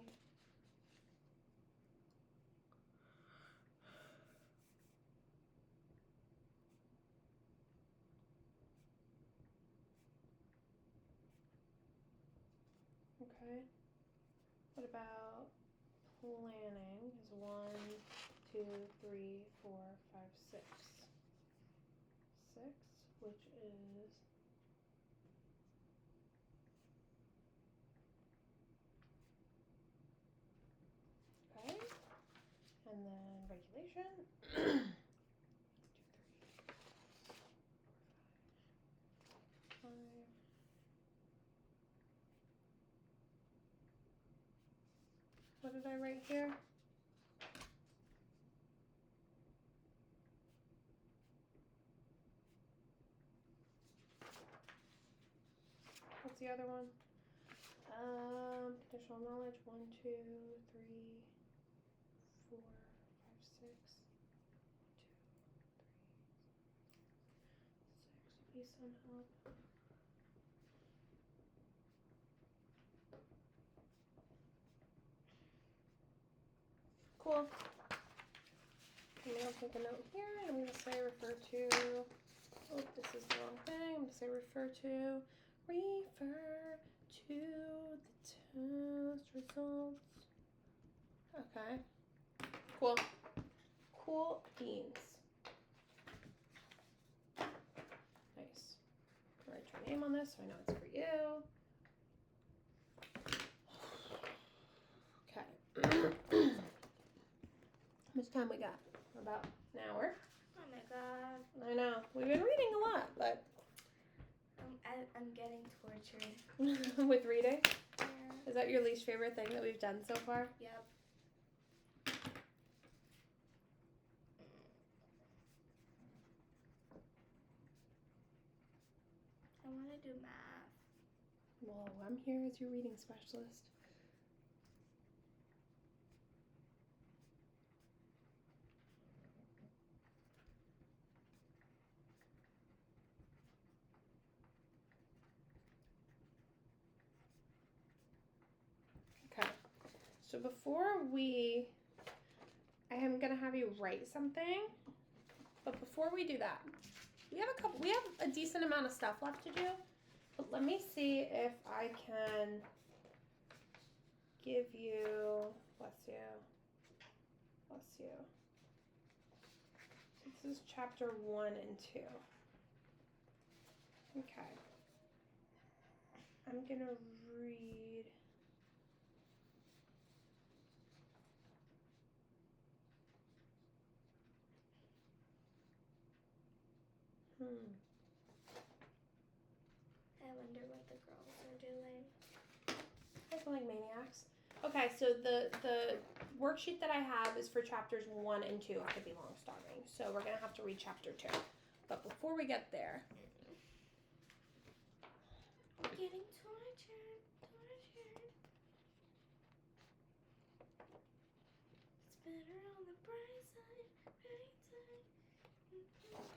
okay. What about planning? Is 1, 2, 3, 4, 5, 6. 6, which is okay. And then regulation. 1, 2, 3, 4, 5. What did I write here? What's the other one? Conditional knowledge. 1, 2, 3, 4, 5, 6. 1, 2, 3, 6. Please some help. Cool. Okay, I'll take a note here, and I'm going to say refer to. Oh, this is the wrong thing. I'm going to say refer to the test results. Okay. Cool. Cool beans. Nice. Write your name on this so I know it's for you. Okay. How much time we got? About an hour. Oh my god. I know. We've been reading a lot, but I'm getting tortured. with reading? Yeah. Is that your least favorite thing that we've done so far? Yep. I want to do math. Well, I'm here as your reading specialist. Okay. So I am gonna have you write something, but before we do that, we have a decent amount of stuff left to do. But let me see if I can give you, bless you. This is chapter 1 and 2. Okay. I'm gonna read. I wonder what the girls are doing. I feel like maniacs. Okay, so the worksheet that I have is for chapters 1 and 2 of Pippi Longstocking. So we're gonna have to read chapter 2. But before we get there, I'm getting tortured. It's better on the bright side.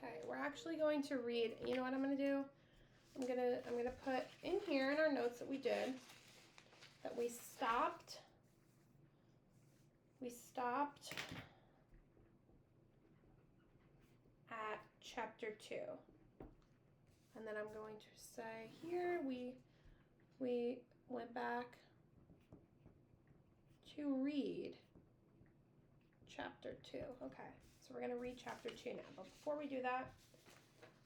okay, we're actually going to read. You know what I'm gonna do? I'm gonna put in here in our notes that we did that we stopped at chapter 2. And then I'm going to say here we went back to read chapter 2. Okay, so we're going to read chapter 2 now. But before we do that,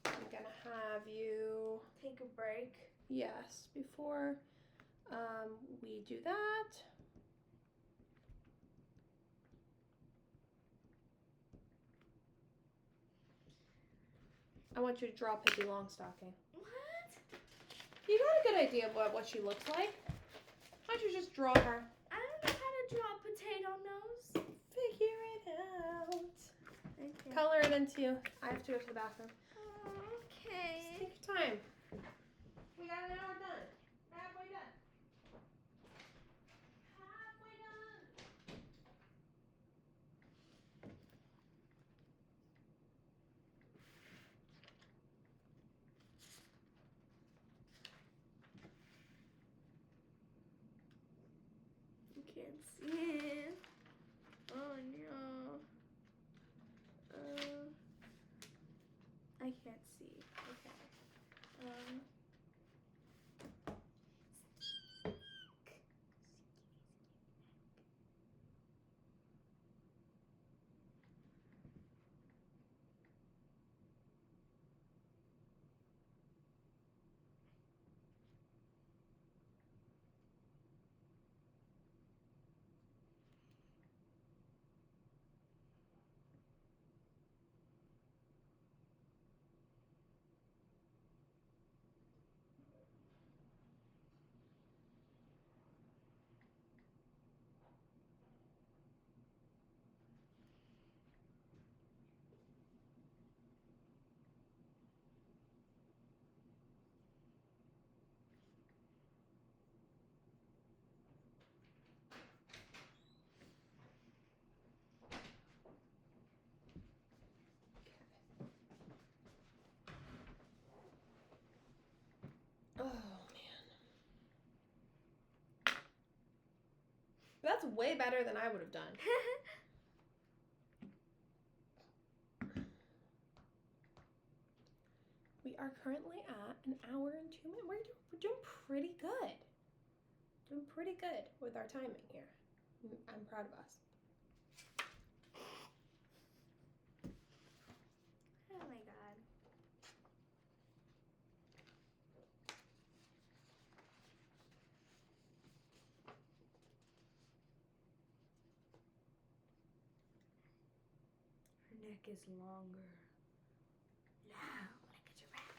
I'm going to have you take a break. Yes, before we do that, I want you to draw Pippi Longstocking. What? You got a good idea of what she looks like. Why don't you just draw her? I don't know how to draw a potato nose. Figure it out. Okay. Color it into. I have to go to the bathroom. Okay. Just take your time. We got an hour done. Halfway done. Halfway done. You can't see it. Oh no. I can't see. Okay. Oh man. That's way better than I would have done. We are currently at an hour and 2 minutes. We're doing pretty good. Doing pretty good with our timing here. I'm proud of us. Oh my god. Her neck is longer. Now, like a giraffe.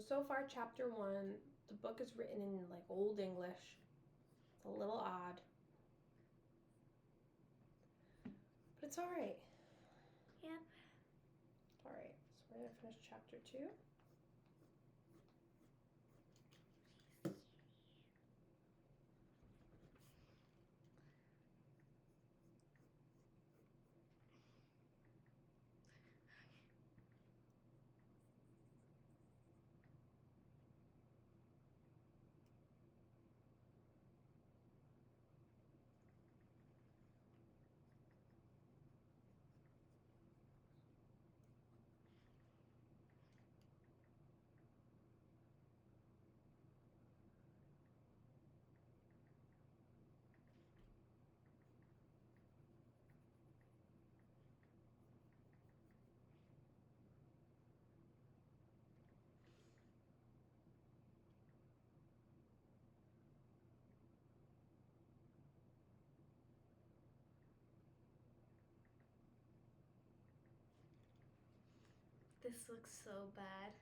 So far, chapter 1, the book is written in like old English. It's a little odd. But it's alright. Yep. Alright, so we're going to finish chapter 2. This looks so bad.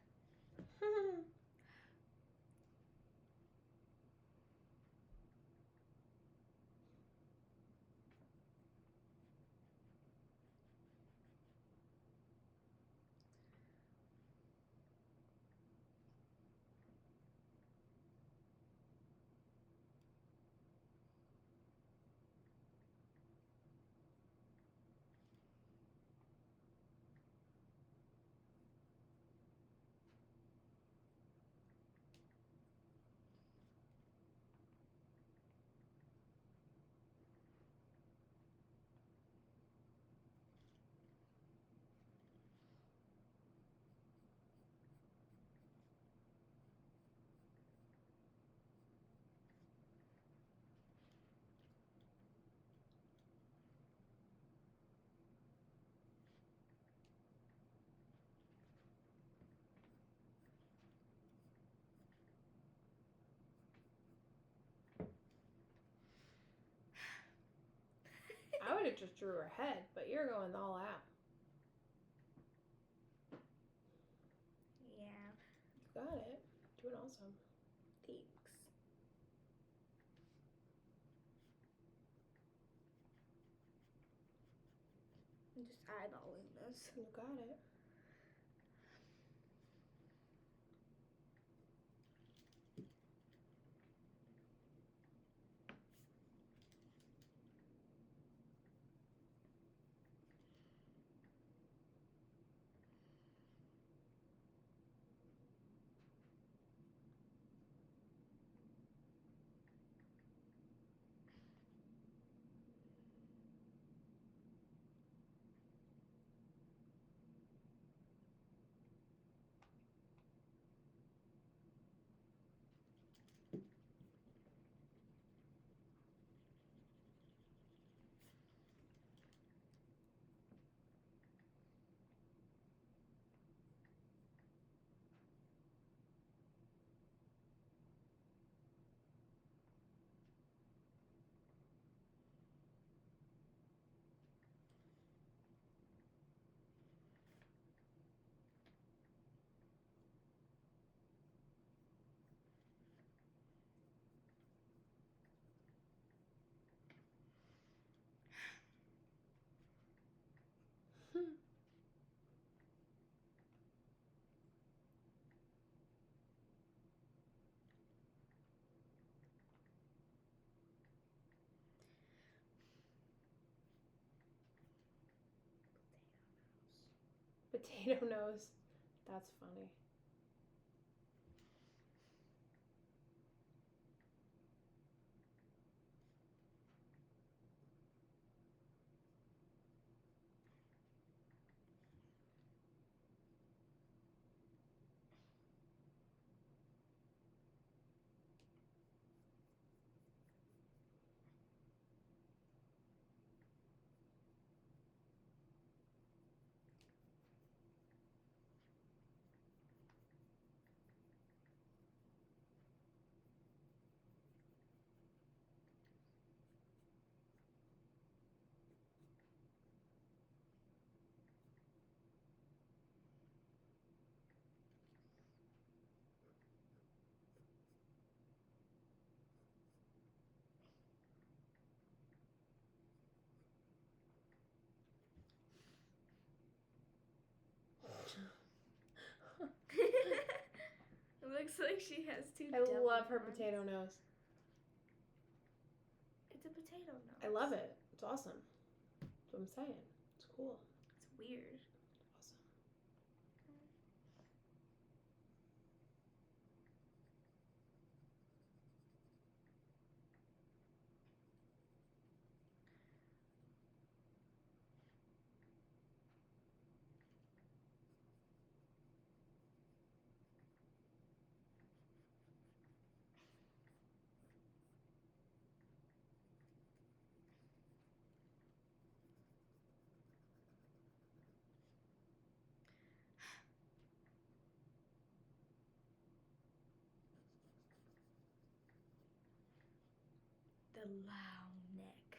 I would have just drew her head, but you're going all out. Yeah. You got it. Doing awesome. Thanks. I'm just eyeballing this. You got it. Potato nose. That's funny. It looks like she has two. I love her horns. potato nose. It's a potato nose. I love it. It's awesome. That's what I'm saying. It's cool. It's weird. Awesome. The long neck.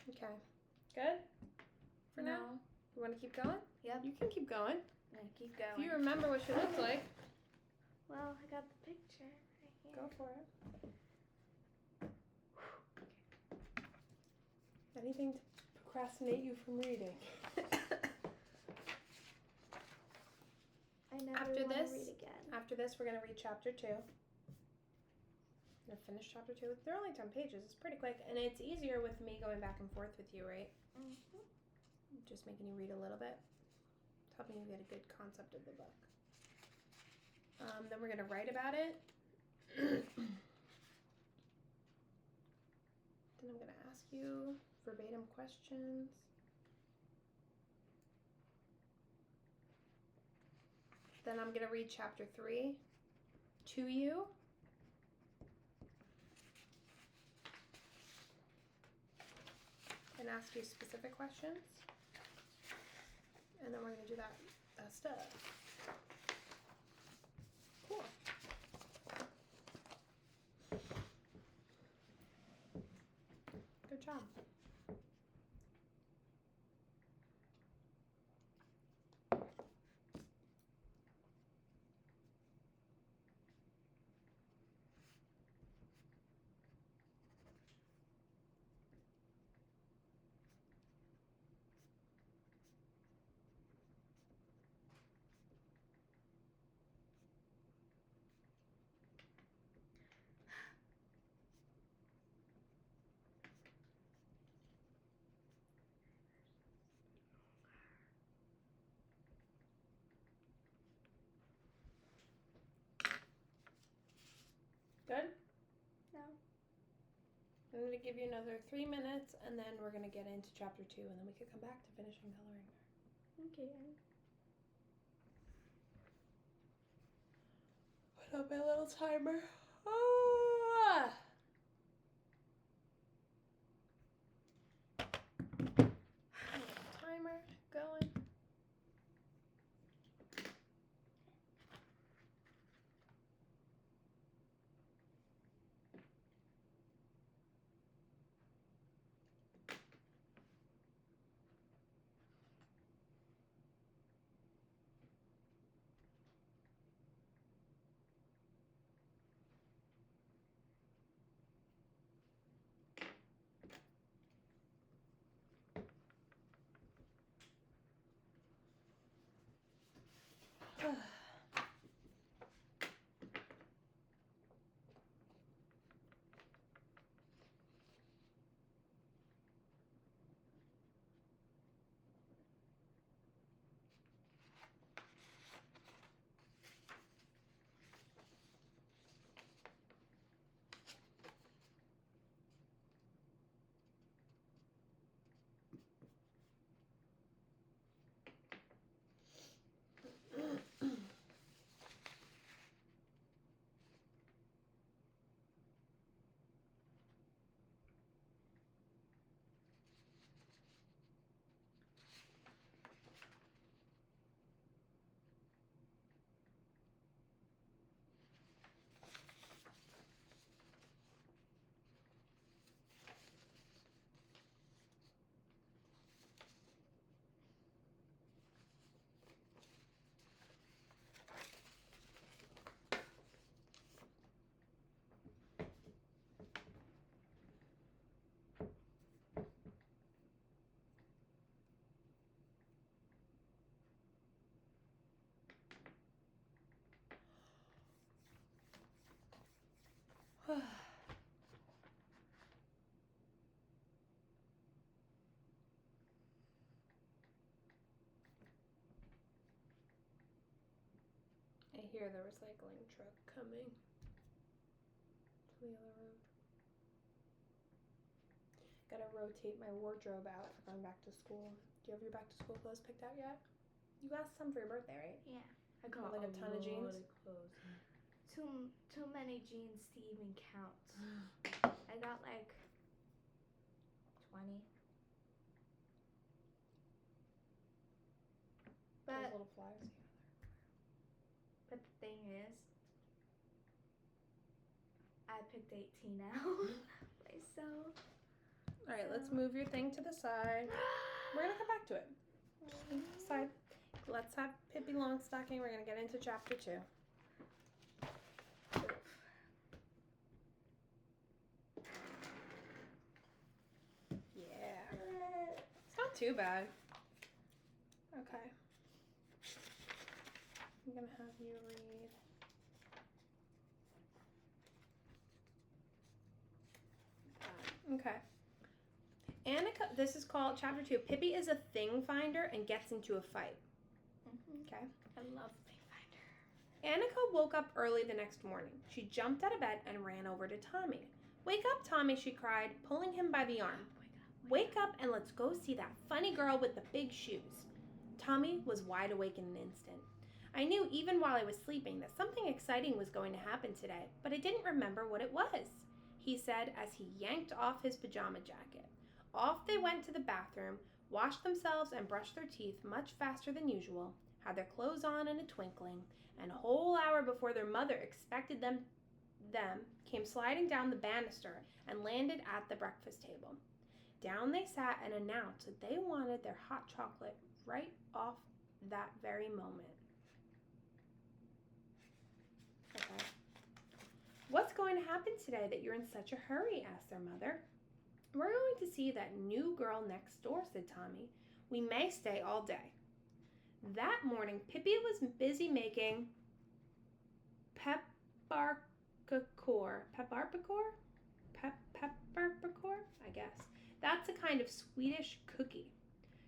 Okay. Good? For now? No. You want to keep going? Yep. You can keep going. I'm gonna keep If going. you remember what she looks like, Well, I got the picture right here. go for it. Anything to procrastinate you from reading. I never After want this- to read again. After this, we're going to read chapter 2. We're going to finish chapter 2. They're only 10 pages. It's pretty quick. And it's easier with me going back and forth with you, right? Mm-hmm. Just making you read a little bit. It's helping you get a good concept of the book. Then we're going to write about it. Then I'm going to ask you verbatim questions. Then I'm going to read chapter 3 to you. And ask you specific questions. And then we're going to do that stuff. Cool. Good job. Good? No. I'm going to give you another 3 minutes, and then we're going to get into chapter 2, and then we could come back to finishing coloring. Okay. Put up my little timer. Ah! Timer going. I hear the recycling truck coming to the other road. Gotta rotate my wardrobe out for going back to school. Do you have your back to school clothes picked out yet? You got some for your birthday, right? Yeah. I Got got like a ton of jeans. clothes. Too many jeans to even count. I got like 20. Those But little flags. the thing is, I picked 18 out myself. All right, let's move your thing to the side. We're going to come back to it. Just move to the side. Let's have Pippi Longstocking. We're going to get into chapter 2. Yeah. It's not too bad. Okay. I'm going to have you read. Okay. Annika, this is called chapter 2. Pippi is a thing finder and gets into a fight. Okay. I love thing finder. Annika woke up early the next morning. She jumped out of bed and ran over to Tommy. "Wake up, Tommy," she cried, pulling him by the arm. "Wake up and let's go see that funny girl with the big shoes." Tommy was wide awake in an instant. "I knew even while I was sleeping that something exciting was going to happen today, but I didn't remember what it was," he said as he yanked off his pajama jacket. Off they went to the bathroom, washed themselves and brushed their teeth much faster than usual, had their clothes on in a twinkling, and a whole hour before their mother expected them came sliding down the banister and landed at the breakfast table. Down they sat and announced that they wanted their hot chocolate right off that very moment. Okay. "What's going to happen today that you're in such a hurry?" asked their mother. "We're going to see that new girl next door," said Tommy. "We may stay all day." That morning, Pippi was busy making pepparpicor, I guess. That's a kind of Swedish cookie.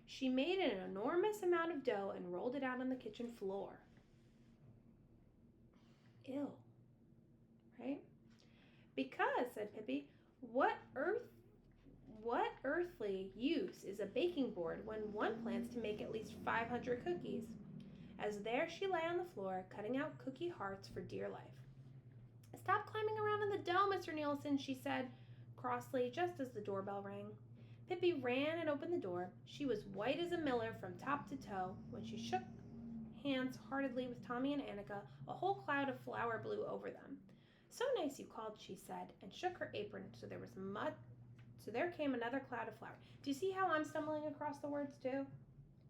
She made an enormous amount of dough and rolled it out on the kitchen floor. Ew. Right? "Because," said Pippi, what earthly use is a baking board when one plans to make at least 500 cookies?" As there she lay on the floor, cutting out cookie hearts for dear life. "Stop climbing around in the dough, Mr. Nielsen," she said crossly just as the doorbell rang. Pippi ran and opened the door. She was white as a miller from top to toe. When she shook hands heartily with Tommy and Annika, a whole cloud of flour blew over them. "So nice you called," she said, and shook her apron so there came another cloud of flour. Do you see how I'm stumbling across the words too?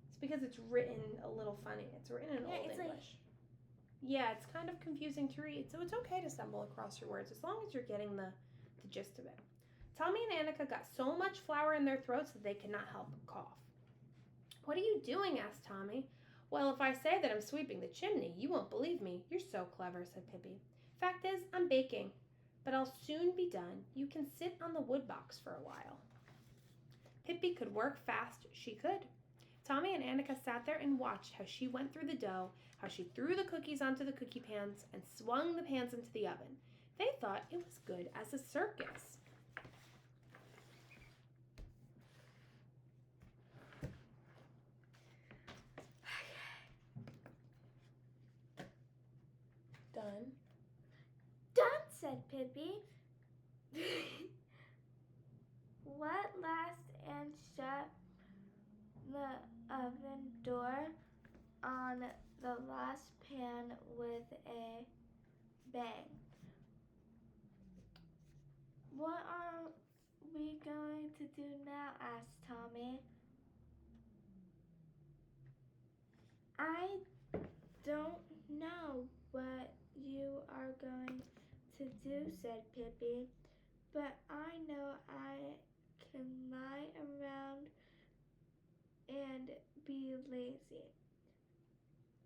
It's because it's written a little funny. It's written in Old English. Yeah, it's kind of confusing to read, so it's okay to stumble across your words as long as you're getting the gist of it. Tommy and Annika got so much flour in their throats that they could not help but cough. "What are you doing?" asked Tommy. "Well, if I say that I'm sweeping the chimney, you won't believe me. You're so clever," said Pippi. "Fact is, I'm baking, but I'll soon be done. You can sit on the wood box for a while." Pippi could work fast. She could. Tommy and Annika sat there and watched how she went through the dough, how she threw the cookies onto the cookie pans and swung the pans into the oven. They thought it was good as a circus. Done. "Done," said Pippi. Let last and shut the oven door on the last pan with a bang. "What are we going to do now?" asked Tommy. "I don't know what you are going to do," said Pippi, "but I know I can lie around and be lazy.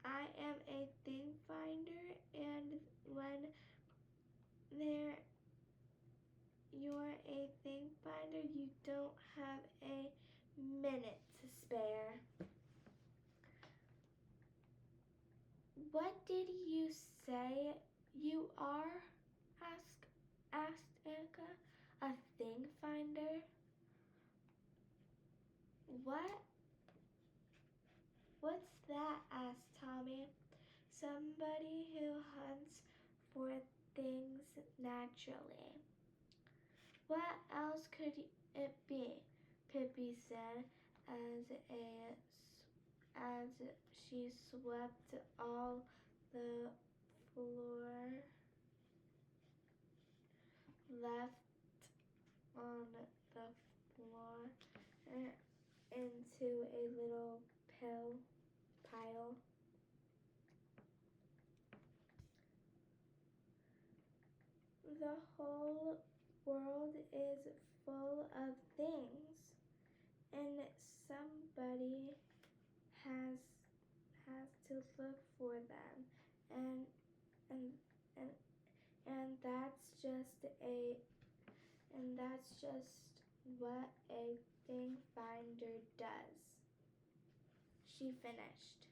I am a thing finder, and when you're a thing finder, you don't have a minute to spare." "What did you say you are?" asked Annika. "A thing finder?" What's that?" asked Tommy. "Somebody who hunts for things naturally." "What else could it be?" Pippi said as she swept all the floor left on the floor into a little pile. The whole world is full of things, and somebody has to look for them, and and and and that's just what a thing finder does. She finished.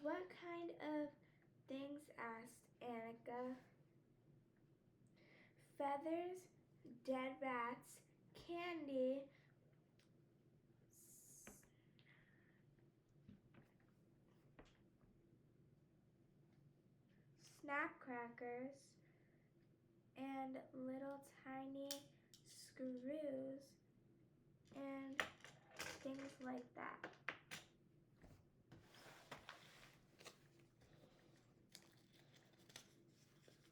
What kind of things? Asked Annika. Feathers, dead rats, candy, snap crackers, and little tiny screws and things like that.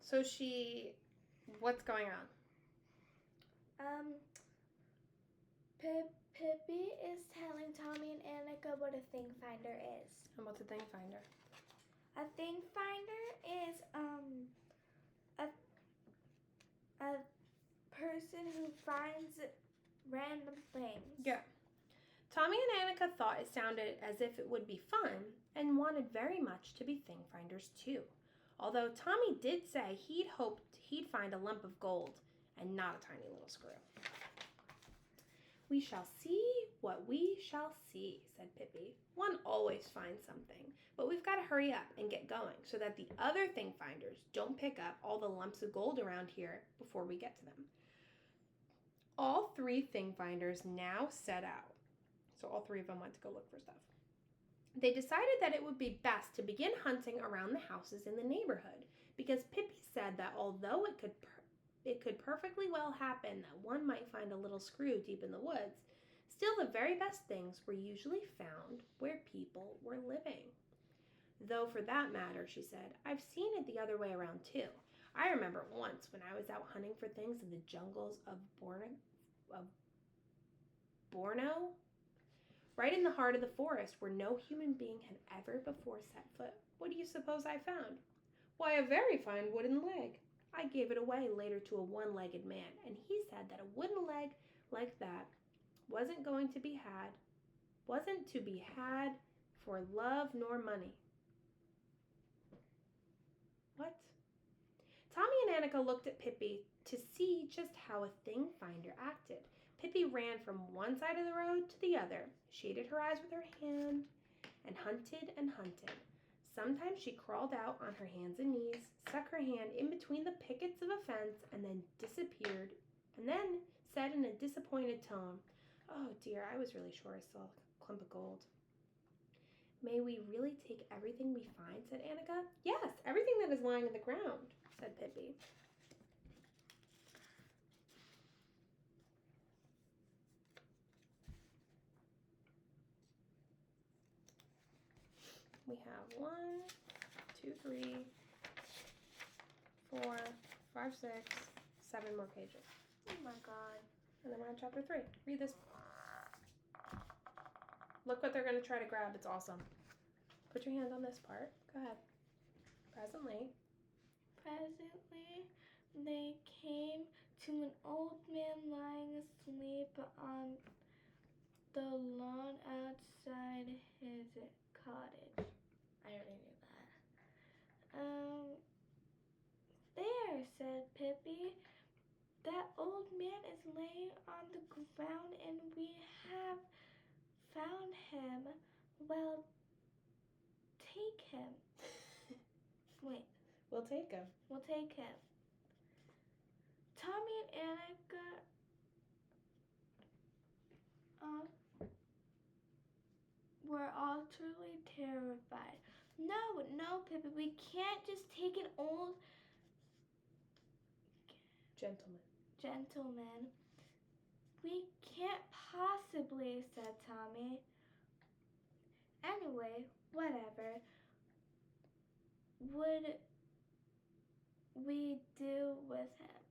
So what's going on? Pippi is telling Tommy and Annika what a thing finder is. And what's a thing finder? A thing finder is a person who finds random things. Yeah. Tommy and Annika thought it sounded as if it would be fun and wanted very much to be thing finders too. Although Tommy did say he'd hoped he'd find a lump of gold and not a tiny little screw. We shall see what we shall see, said Pippi. One always finds something, but we've got to hurry up and get going so that the other thing finders don't pick up all the lumps of gold around here before we get to them. All three thing finders now set out. So all three of them went to go look for stuff. They decided that it would be best to begin hunting around the houses in the neighborhood because Pippi said that although it could perfectly well happen that one might find a little screw deep in the woods, still the very best things were usually found where people were living. Though for that matter, she said, I've seen it the other way around too. I remember once when I was out hunting for things in the jungles of Borneo, right in the heart of the forest where no human being had ever before set foot. What do you suppose I found? Why, a very fine wooden leg. I gave it away later to a one-legged man, and he said that a wooden leg like that wasn't to be had for love nor money. What? Tommy and Annika looked at Pippi to see just how a thing finder acted. Pippi ran from one side of the road to the other, shaded her eyes with her hand, and hunted and hunted. Sometimes she crawled out on her hands and knees, stuck her hand in between the pickets of a fence, and then disappeared, and then said in a disappointed tone, Oh dear, I was really sure I saw a clump of gold. May we really take everything we find, said Annika. Yes, everything that is lying on the ground, said Pippi. We have 1, 2, 3, 4, 5, 6, 7 more pages. Oh my god. And then we're on chapter 3. Read this. Look what they're going to try to grab. It's awesome. Put your hand on this part. Go ahead. Presently, they came to an old man lying asleep on the lawn outside his cottage. I already knew that. There, said Pippi. That old man is laying on the ground and we have found him. Well, take him. Wait. we'll take him. We'll take him. Tommy and Annika were utterly terrified. No, Pippi, we can't just take an old gentleman. We can't possibly, said Tommy. Anyway, whatever would we do with him?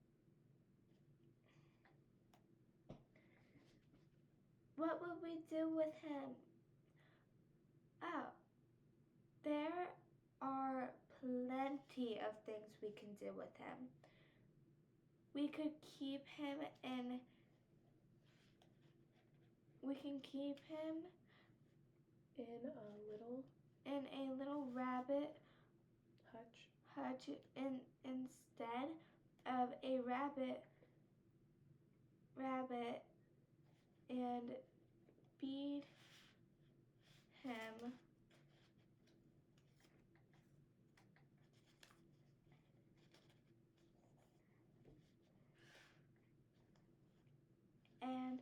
What would we do with him? Oh, there are plenty of things we can do with him. We could keep him in. We can keep him in a little rabbit hutch. Instead of a rabbit, and feed him and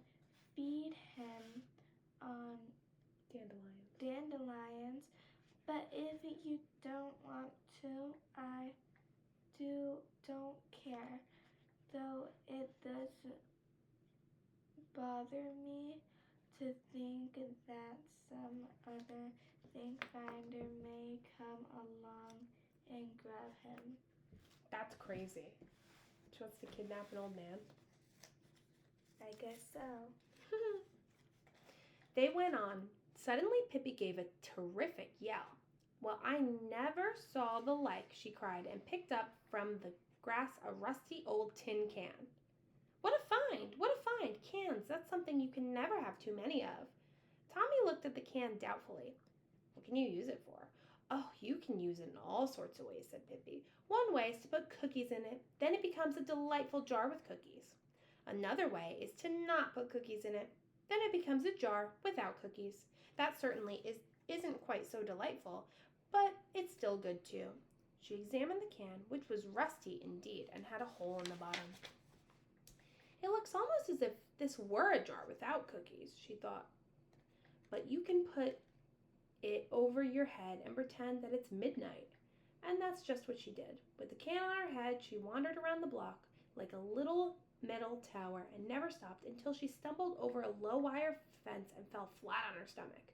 feed him on dandelions. But if you don't want to, I don't care. Though it does bother me to think that some other thing finder may come along and grab him. That's crazy. She wants to kidnap an old man. I guess so. They went on. Suddenly, Pippi gave a terrific yell. Well, I never saw the like, she cried, and picked up from the grass a rusty old tin can. What a find! What a find! Cans, that's something you can never have too many of. Tommy looked at the can doubtfully. What can you use it for? Oh, you can use it in all sorts of ways, said Pippi. One way is to put cookies in it. Then it becomes a delightful jar with cookies. Another way is to not put cookies in it. Then it becomes a jar without cookies. That certainly isn't quite so delightful, but it's still good too. She examined the can, which was rusty indeed and had a hole in the bottom. It looks almost as if this were a jar without cookies, she thought. But you can put it over your head and pretend that it's midnight. And that's just what she did. With the can on her head, she wandered around the block like a little metal tower and never stopped until she stumbled over a low wire fence and fell flat on her stomach.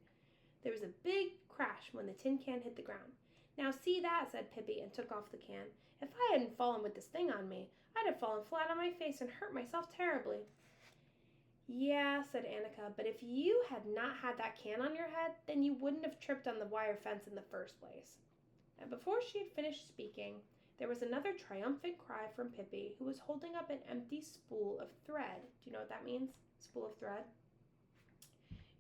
There was a big crash when the tin can hit the ground. Now see that, said Pippi, and took off the can. If I hadn't fallen with this thing on me, I'd have fallen flat on my face and hurt myself terribly. Yeah, said Annika, but if you had not had that can on your head, then you wouldn't have tripped on the wire fence in the first place. And before she had finished speaking, there was another triumphant cry from Pippi, who was holding up an empty spool of thread. Do you know what that means? Spool of thread?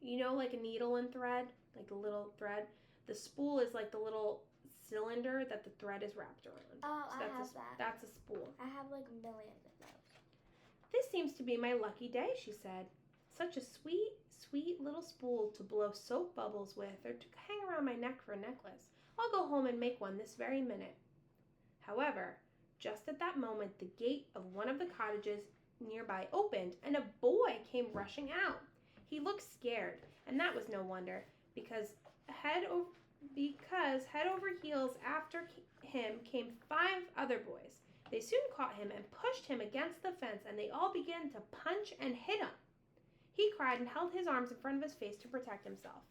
You know, like a needle and thread, like a little thread. The spool is like the little cylinder that the thread is wrapped around. Oh, so I have that. That's a spool. I have like millions of those. This seems to be my lucky day, she said. Such a sweet, sweet little spool to blow soap bubbles with or to hang around my neck for a necklace. I'll go home and make one this very minute. However, just at that moment, the gate of one of the cottages nearby opened and a boy came rushing out. He looked scared, and that was no wonder, because head over heels after him came 5 other boys. They soon caught him and pushed him against the fence, and they all began to punch and hit him. He cried and held his arms in front of his face to protect himself.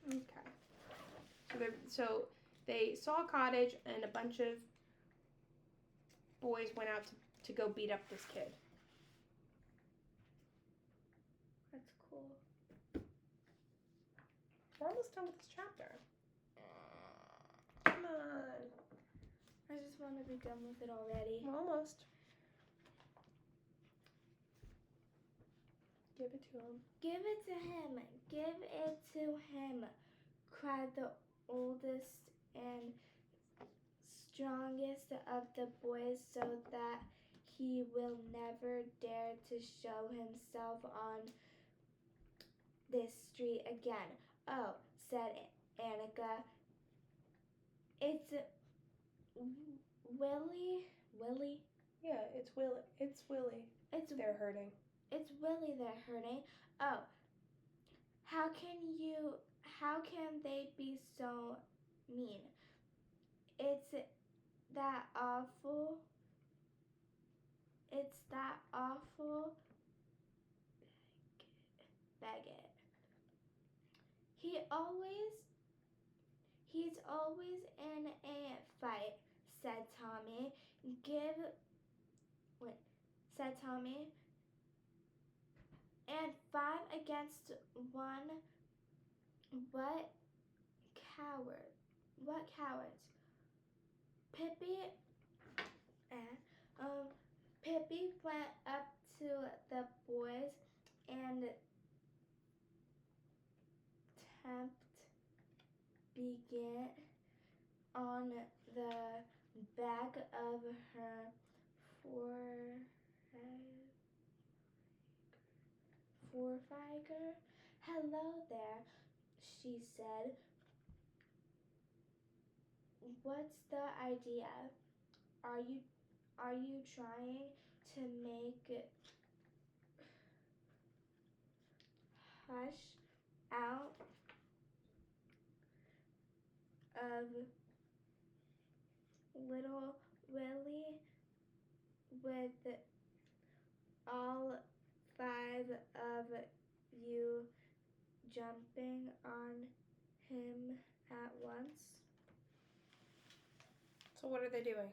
Okay. So they saw a cottage, and a bunch of boys went out to go beat up this kid. That's cool. We're almost done with this chapter. Come on. I just want to be done with it already. We're almost. Give it to him. Give it to him. Give it to him, cried the oldest and strongest of the boys, so that he will never dare to show himself on this street again. Oh, said Annika. It's Willie? Yeah, it's Willie. They're hurting. It's Willie they're hurting. Oh, how can they be so mean? It's that awful. Baggett. He's always in a fight, said Tommy. said Tommy. And 5 against 1. What cowards? Pippi went up to the boys and began on the back of her forefinger. Hello there, she said. What's the idea? Are you trying to make hush out of little Willie with all 5 of you jumping on him at once? So what are they doing?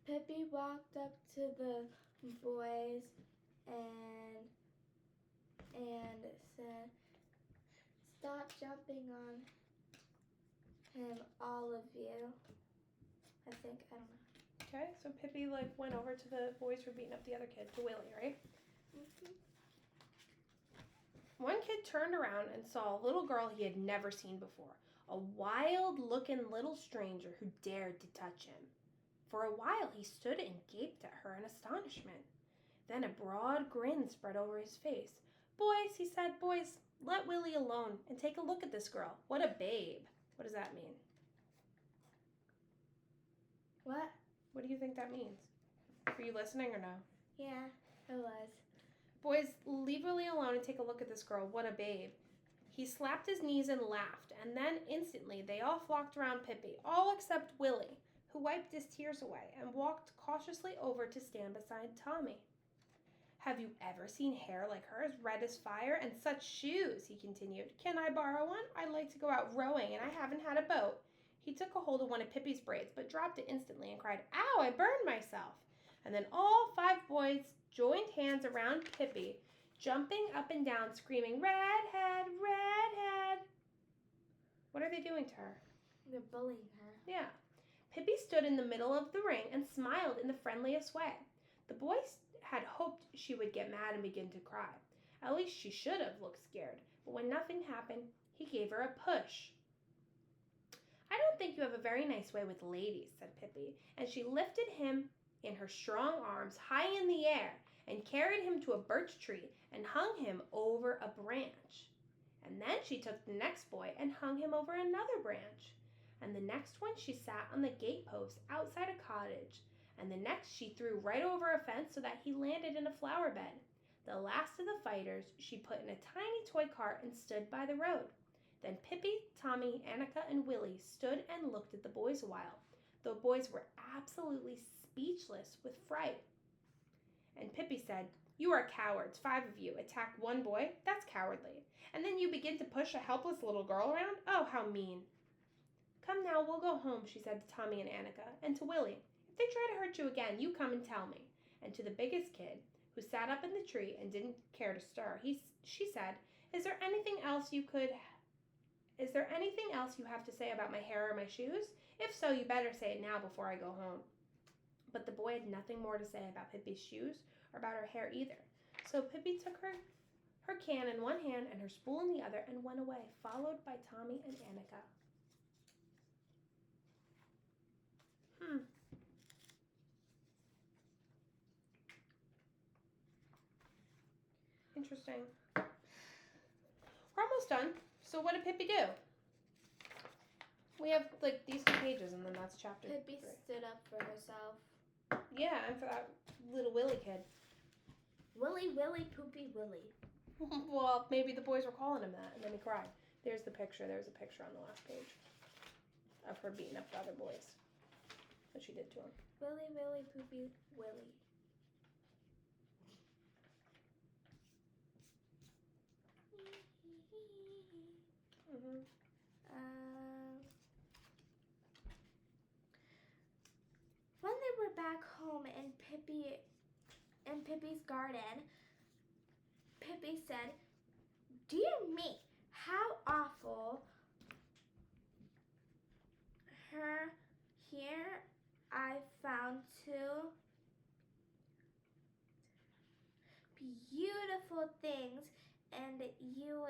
Pippi walked up to the boys and said, "Stop jumping on him, all of you." I don't know. Okay, so Pippi went over to the boys who were beating up the other kid, to Willie, right? Mm-hmm. One kid turned around and saw a little girl he had never seen before, a wild-looking little stranger who dared to touch him. For a while he stood and gaped at her in astonishment. Then a broad grin spread over his face. "Boys," he said, "boys, let Willie alone and take a look at this girl. What a babe." What does that mean? What? What do you think that means? Were you listening or no? Yeah, it was. "Boys, leave Willie alone and take a look at this girl. What a babe." He slapped his knees and laughed, and then instantly they all flocked around Pippi, all except Willie, who wiped his tears away and walked cautiously over to stand beside Tommy. "Have you ever seen hair like hers, red as fire, and such shoes?" he continued. "Can I borrow one? I'd like to go out rowing, and I haven't had a boat." He took a hold of one of Pippi's braids, but dropped it instantly and cried, "Ow, I burned myself." And then all 5 boys joined hands around Pippi, jumping up and down, screaming, "Redhead, redhead." What are they doing to her? They're bullying her. Yeah. Pippi stood in the middle of the ring and smiled in the friendliest way. The boys had hoped she would get mad and begin to cry. At least she should have looked scared. But when nothing happened, he gave her a push. "I don't think you have a very nice way with ladies," said Pippi, and she lifted him in her strong arms high in the air and carried him to a birch tree and hung him over a branch. And then she took the next boy and hung him over another branch. And the next one she sat on the gate post outside a cottage, and the next she threw right over a fence so that he landed in a flower bed. The last of the fighters she put in a tiny toy cart and stood by the road. Then Pippi, Tommy, Annika, and Willie stood and looked at the boys a while. The boys were absolutely speechless with fright. And Pippi said, "You are cowards, 5 of you. Attack one boy? That's cowardly. And then you begin to push a helpless little girl around? Oh, how mean." "Come now, we'll go home," she said to Tommy and Annika, and to Willie. "If they try to hurt you again, you come and tell me." And to the biggest kid, who sat up in the tree and didn't care to stir, she said, Is there anything else you have to say about my hair or my shoes? If so, you better say it now before I go home." But the boy had nothing more to say about Pippi's shoes or about her hair either. So Pippi took her can in one hand and her spool in the other and went away, followed by Tommy and Annika. Interesting. We're almost done. So what did Pippi do? We have these 2 pages and then that's chapter 3. Pippi stood up for herself. Yeah, and for that little Willie kid. Willie, Willie, Poopy, Willie. Well, maybe the boys were calling him that and then he cried. There's the picture. There's a picture on the last page of her beating up the other boys. What she did to him. Willie, Willie, Poopy, Willie. home in Pippi's garden, Pippi said, "Dear me, how awful. Here I found two beautiful things, and you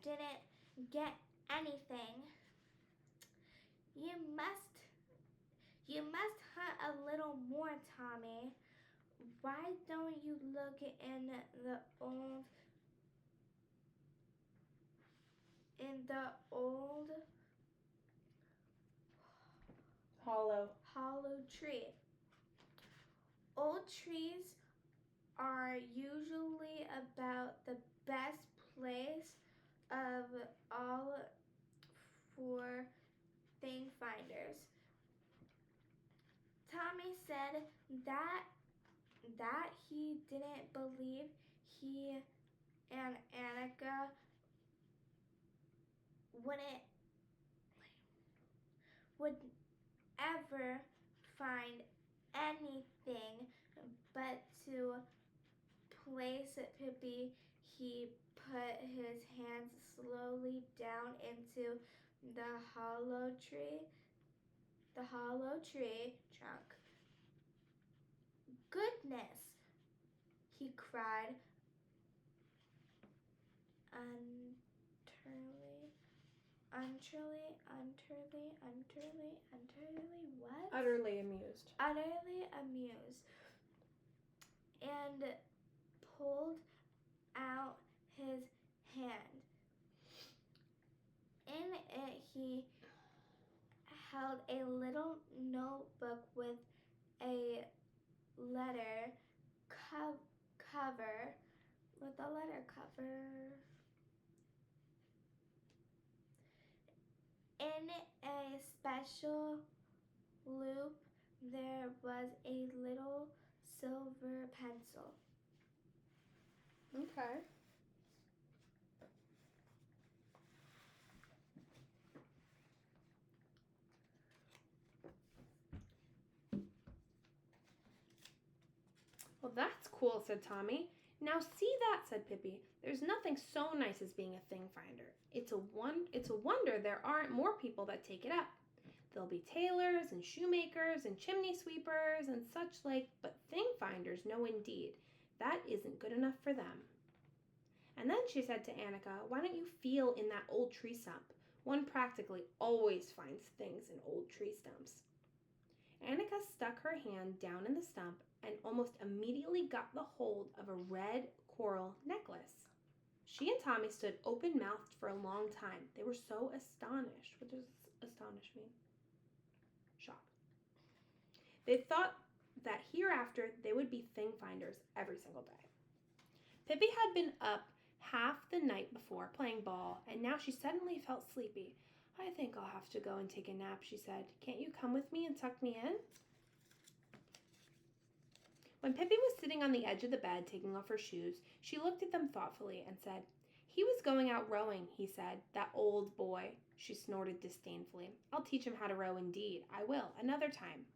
didn't get anything. You must hunt a little more, Tommy. Why don't you look in the old hollow tree? Old trees are usually about the best place of all for thing finders." Tommy said that he didn't believe he and Annika would ever find anything, but to place Pippi, he put his hands slowly down into the hollow tree trunk. "Goodness!" he cried, Utterly amused. Utterly amused, and pulled out his hand. In it he held a little notebook with a letter cover. In a special loop there was a little silver pencil. Okay. "Well, that's cool," said Tommy. "Now see that," said Pippi. "There's nothing so nice as being a thing finder. It's a wonder there aren't more people that take it up. There'll be tailors and shoemakers and chimney sweepers and such like, but thing finders, no indeed. That isn't good enough for them." And then she said to Annika, "Why don't you feel in that old tree stump? One practically always finds things in old tree stumps." Annika stuck her hand down in the stump and almost immediately got the hold of a red coral necklace. She and Tommy stood open-mouthed for a long time. They were so astonished. What does astonish mean? Shocked. They thought that hereafter they would be thing finders every single day. Pippi had been up half the night before playing ball, and now she suddenly felt sleepy. "I think I'll have to go and take a nap," she said. "Can't you come with me and tuck me in?" When Pippi was sitting on the edge of the bed taking off her shoes, she looked at them thoughtfully and said, "He was going out rowing," he said. "That old boy." She snorted disdainfully. "I'll teach him how to row indeed. I will, another time."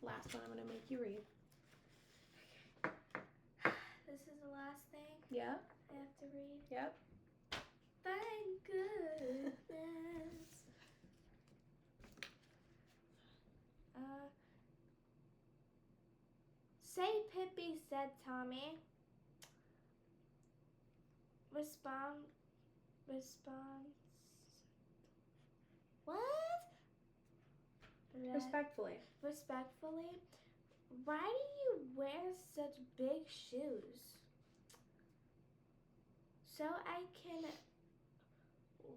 Last one I'm going to make you read. This is the last thing Yeah? I have to read. Yep. Thank goodness. Say, Pippi, said Tommy. Response. What? Respectfully. Respectfully. Why do you wear such big shoes? "So I can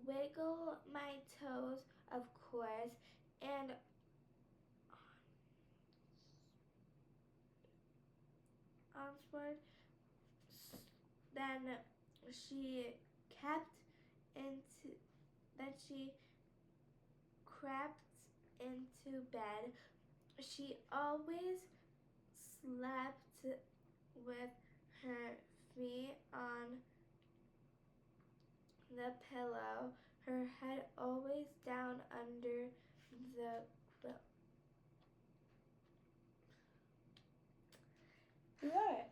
wiggle my toes, of course, and onward." Then she crept into bed. She always slept with her feet on the pillow, her head always down under the quilt. What?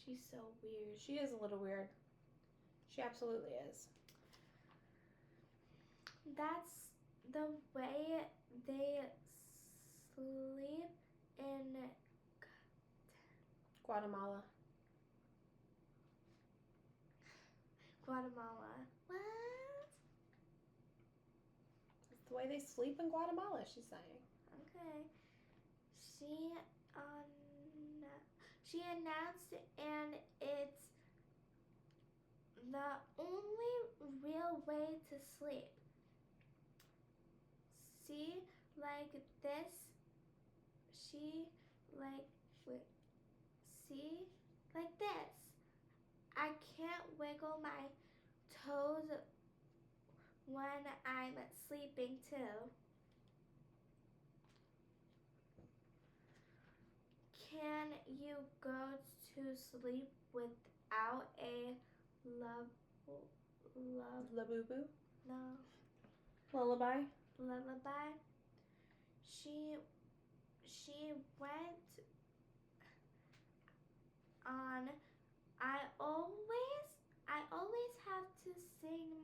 She's so weird. She is a little weird. She absolutely is. That's the way they sleep in Guatemala. Guatemala. What? It's the way they sleep in Guatemala, she's saying. Okay. She announced, and it's the only real way to sleep. See, like this. See, like this. I can't wiggle my toes when I'm sleeping too. Can you go to sleep without a Labubu? no Lullaby? lullaby? She went on. I always have to sing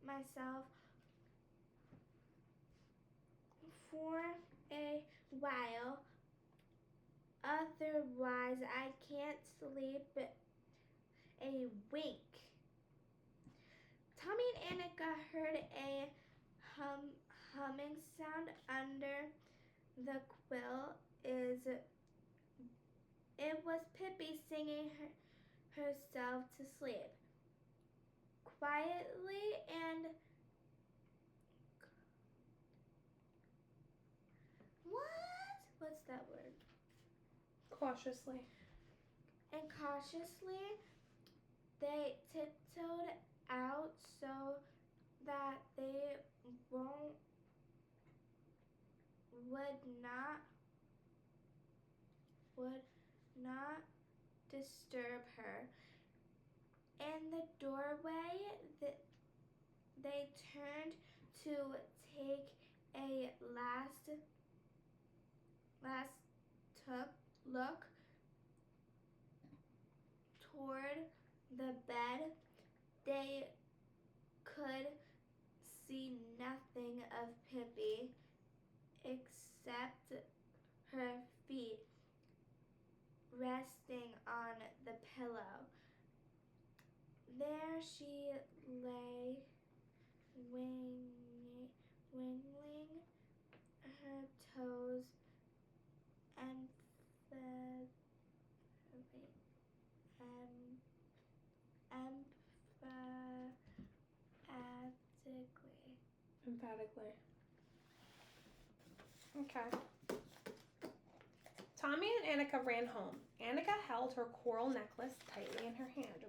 myself for a while. Otherwise, I can't sleep a wink. Tommy and Annika heard a humming sound under the quilt. It was Pippi singing herself to sleep. Quietly and what's that word? Cautiously. And cautiously, they tiptoed out so that they would not disturb her. In the doorway, they turned to take a last look toward the bed. They could see nothing of Pippi except her feet resting on the pillow. There she lay, wiggling her toes Emphatically. Okay. Tommy and Annika ran home. Annika held her coral necklace tightly in her hand.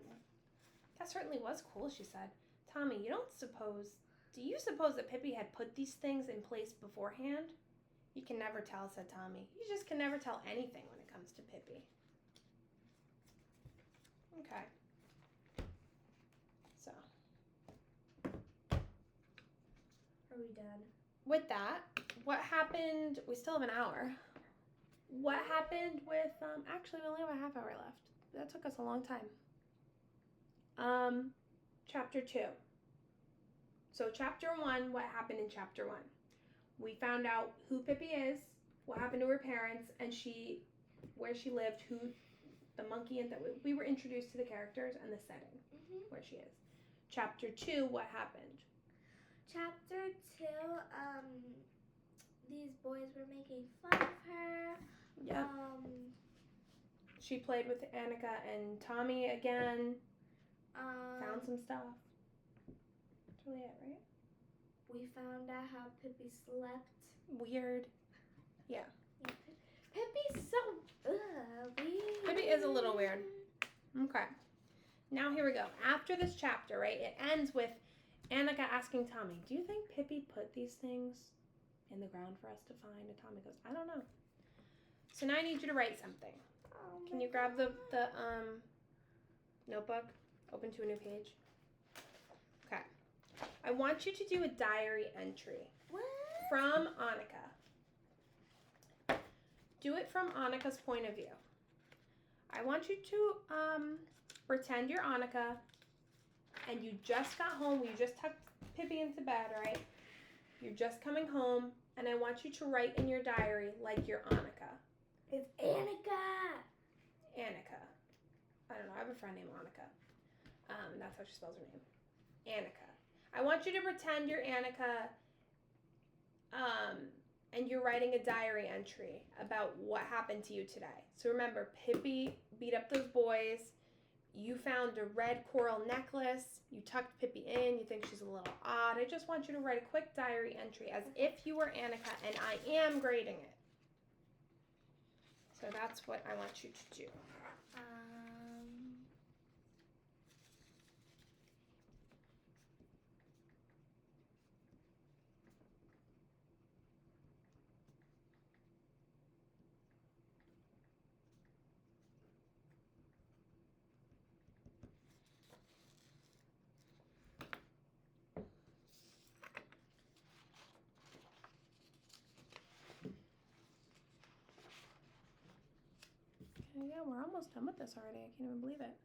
That certainly was cool, she said. Tommy, do you suppose that Pippi had put these things in place beforehand? You can never tell, said Tommy. You just can never tell anything when it comes to Pippi. Okay. So. Are we done? With that, what happened? We still have an hour. What happened with, actually we only have a half hour left. That took us a long time. Chapter 2. So chapter 1, what happened in chapter 1? We found out who Pippi is, what happened to her parents, and where she lived, who the monkey, and that we were introduced to the characters and the setting, where she is. Chapter 2, what happened? Chapter 2, these boys were making fun of her. Yep. She played with Annika and Tommy again. Found some stuff. That's really it, right? We found out how Pippi slept. Weird. Yeah. Pippi's so weird. Pippi is a little weird. Okay. Now here we go. After this chapter, right, it ends with Annika asking Tommy, do you think Pippi put these things in the ground for us to find? And Tommy goes, I don't know. So now I need you to write something. Can you grab the Notebook, open to a new page. Okay. I want you to do a diary entry. What? From Annika. Do it from Annika's point of view. I want you to pretend you're Annika and you just got home. You just tucked Pippi into bed, right? You're just coming home, and I want you to write in your diary like you're Annika. It's Annika. Annika. I don't know. I have a friend named Annika. And that's how she spells her name. Annika. I want you to pretend you're Annika, and you're writing a diary entry about what happened to you today. So remember, Pippi beat up those boys. You found a red coral necklace. You tucked Pippi in. You think she's a little odd. I just want you to write a quick diary entry as if you were Annika, and I am grading it. So that's what I want you to do. Yeah, we're almost done with this already. I can't even believe it.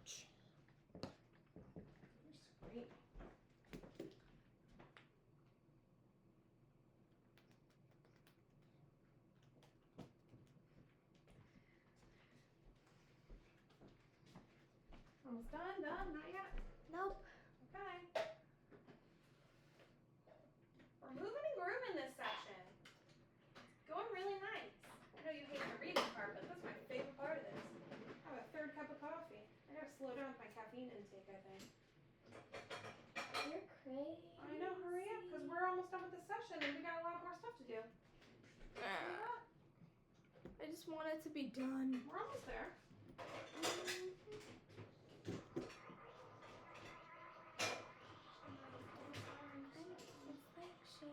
Ouch. You're screaming. Almost done? Done? Not yet? Nope. Okay. We're moving and grooving this session. Going really nice. I know you hate the reading part, but that's my favorite part of this. I have a third cup of coffee. I gotta slow down with my caffeine intake, I think. You're crazy. I know, hurry up, because we're almost done with this session and we got a lot more stuff to do. I just want it to be done. We're almost there. It's like shit.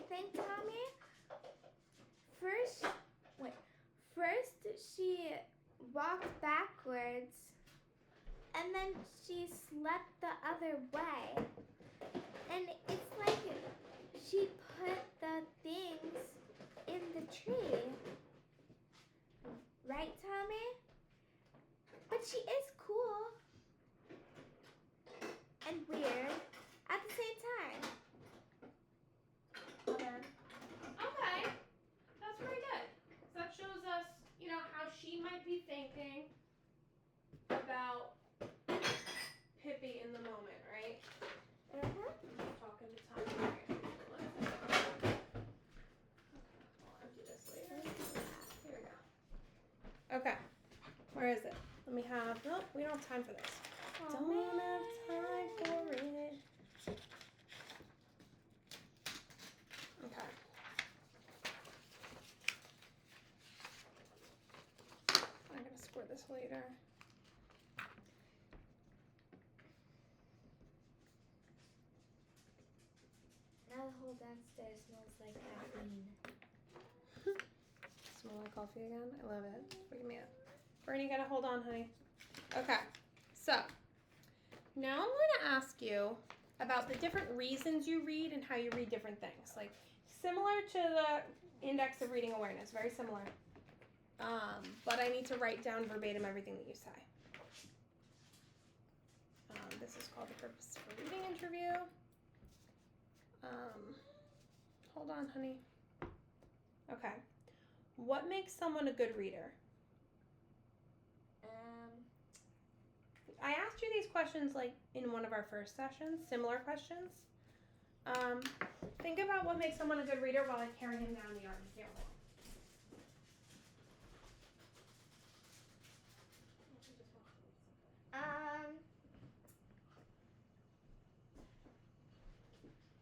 think, Tommy? First she walked backwards, and then she slept the other way. And it's like she put the things in the tree. Right, Tommy? But she is cool and weird at the same time. Okay, that's pretty good. So that shows us, how she might be thinking about Pippi in the moment, right? Talking to Tommy. Okay, I'll empty this later. Here we go. Okay, where is it? Let me have. Nope, we don't have time for this. Don't have time for it. Okay. I'm gonna score this later. Now the whole downstairs smells like caffeine. Smell like coffee again? I love it. It's waking me up. Bernie, gotta hold on, honey. Okay, so now I'm going to ask you about the different reasons you read and how you read different things. Like, similar to the index of reading awareness, very similar. But I need to write down verbatim everything that you say. This is called the purpose for reading interview. Hold on, honey. Okay. What makes someone a good reader? I asked you these questions like in one of our first sessions, similar questions. Think about what makes someone a good reader while I carry him down the yard. Here.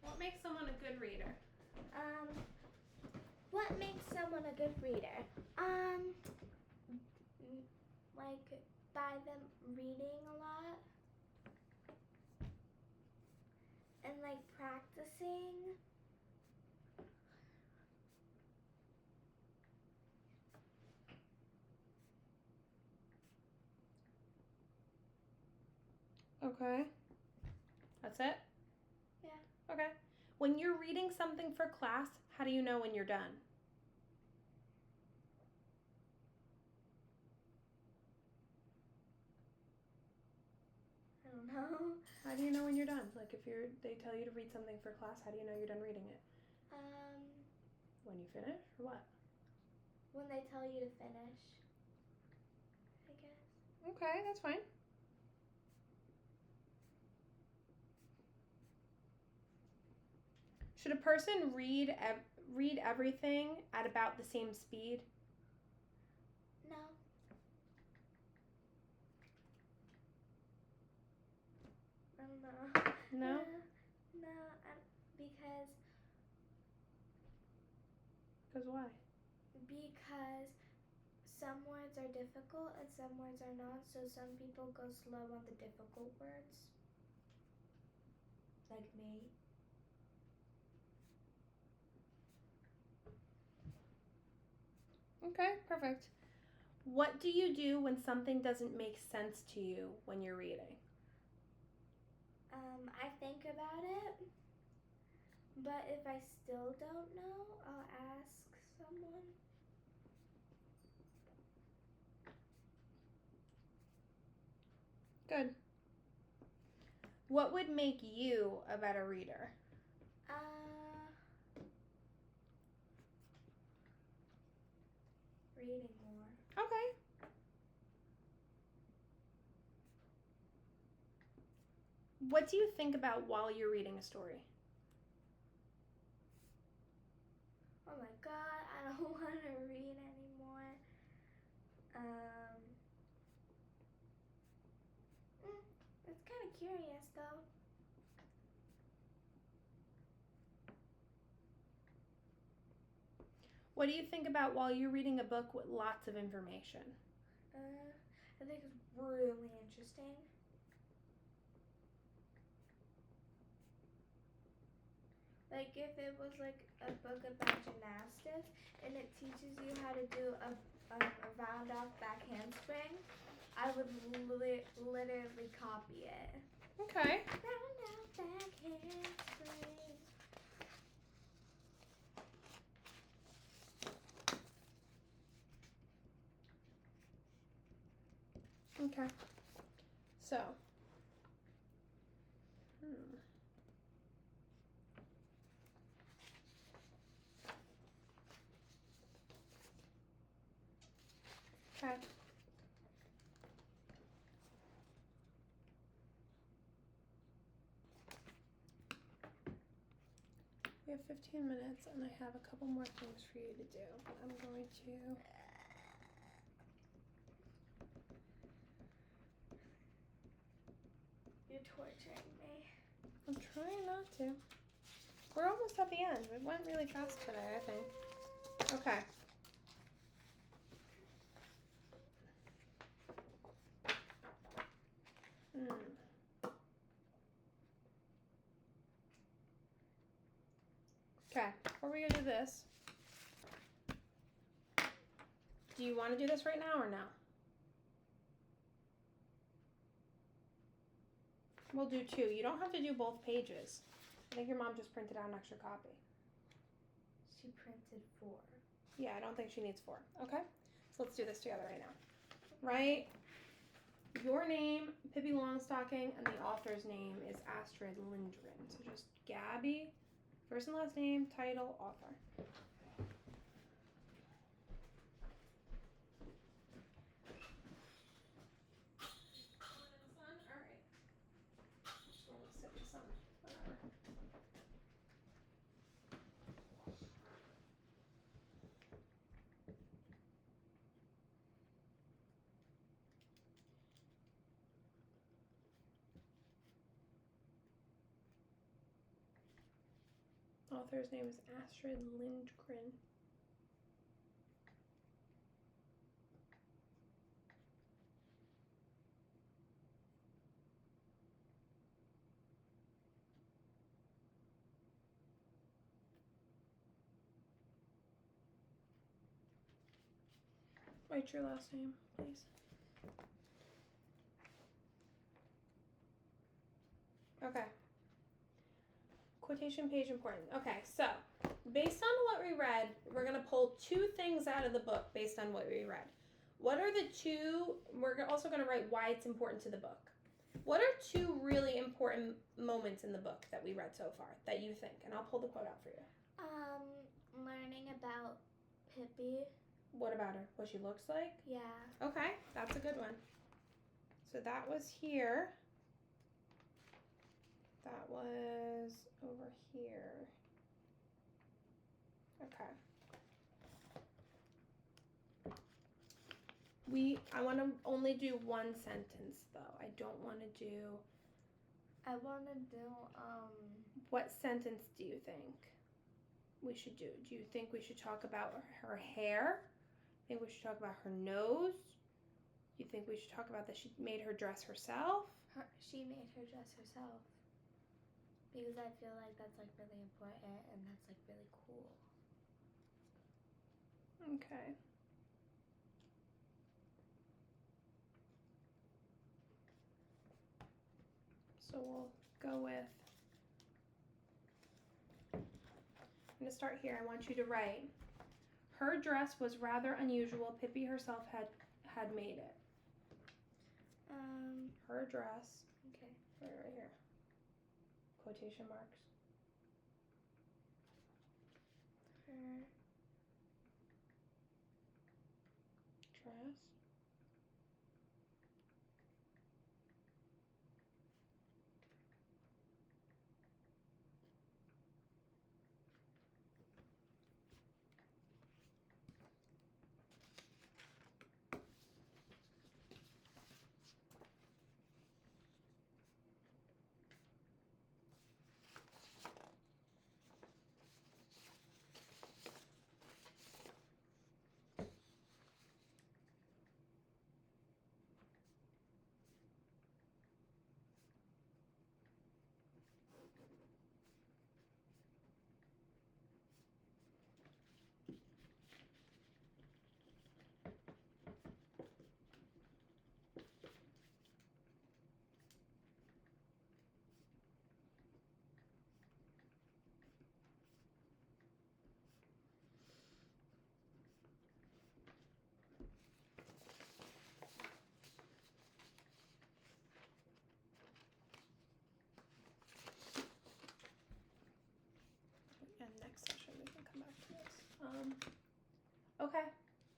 What makes someone a good reader? What makes someone a good reader? Like by them reading a lot and like practicing. Okay. That's it? Yeah. Okay. When you're reading something for class, how do you know when you're done? I don't know. How do you know when you're done? Like if they tell you to read something for class, how do you know you're done reading it? When you finish or what? When they tell you to finish, I guess. Okay, that's fine. Should a person read everything at about the same speed? No. I don't know. No? No, because Why? Because some words are difficult and some words are not, so some people go slow on the difficult words. Like me. Okay, perfect. What do you do when something doesn't make sense to you when you're reading? I think about it, but if I still don't know, I'll ask someone. Good. What would make you a better reader? Reading more. Okay. What do you think about while you're reading a story? Oh my god, I don't want to read anymore. It's kind of curious though. What do you think about while you're reading a book with lots of information? I think it's really interesting. Like if it was like a book about gymnastics and it teaches you how to do a round off back handspring, I would literally copy it. Okay. Round off back handspring. Okay. So. Okay. We have 15 minutes and I have a couple more things for you to do. I'm going to... You're torturing me. I'm trying not to. We're almost at the end. It went really fast today, I think. Okay. Okay, before we go do this, do you want to do this right now or no? We'll do two. You don't have to do both pages. I think your mom just printed out an extra copy. She printed 4. Yeah, I don't think she needs 4. Okay? So let's do this together right now. Write your name, Pippi Longstocking, and the author's name is Astrid Lindgren. So just Gabby, first and last name, title, author. Author's name is Astrid Lindgren. Write your last name, please. Okay. Quotation page important. Okay, so based on what we read, we're going to pull 2 things out of the book based on what we read. What are the 2, we're also going to write why it's important to the book. What are 2 really important moments in the book that we read so far that you think? And I'll pull the quote out for you. Learning about Pippi. What about her? What she looks like? Yeah. Okay, that's a good one. So that was here. That was over here. Okay. I want to only do one sentence though. I don't want to do. I want to do, What sentence do you think we should do? Do you think we should talk about her hair? Think we should talk about her nose? You think we should talk about that she made her dress herself? She made her dress herself. Because I feel like that's like really important and that's like really cool. Okay. So we'll go with, I'm going to start here. I want you to write, her dress was rather unusual. Pippi herself had made it. Her dress. Okay. Right here. Quotation marks. Her dress Okay.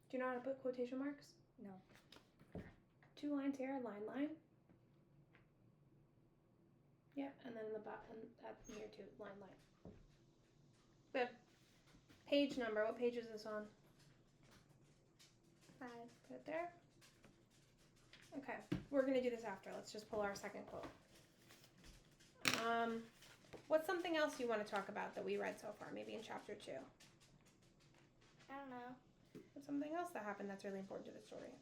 Do you know how to put quotation marks? No. 2 lines here, line. Yep, and then the bottom up here too, line. Good. Page number. What page is this on? 5. Put it there. Okay, we're gonna do this after. Let's just pull our second quote. What's something else you want to talk about that we read so far? Maybe in chapter 2. I don't know. What's something else that happened that's really important to the story?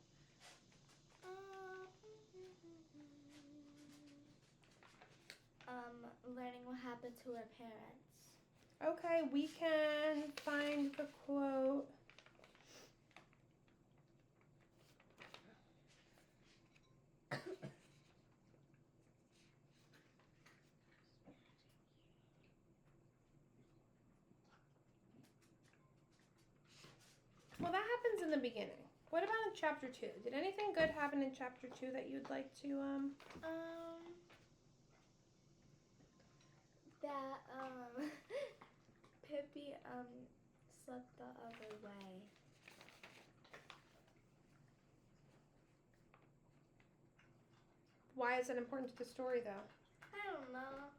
Learning what happened to her parents. Okay, we can find the quote. Well, that happens in the beginning. What about in chapter 2? Did anything good happen in chapter 2 that you'd like to That Pippi slept the other way. Why is it important to the story though? I don't know.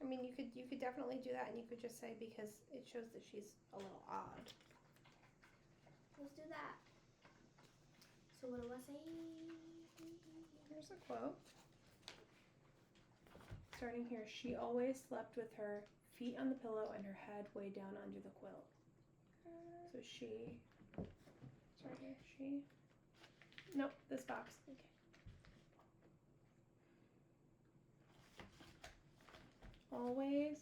I mean, you could definitely do that, and you could just say because it shows that she's a little odd. Let's do that. So what do I say? Here's a quote. Starting here, she always slept with her feet on the pillow and her head way down under the quilt. So nope, this box. Okay. Always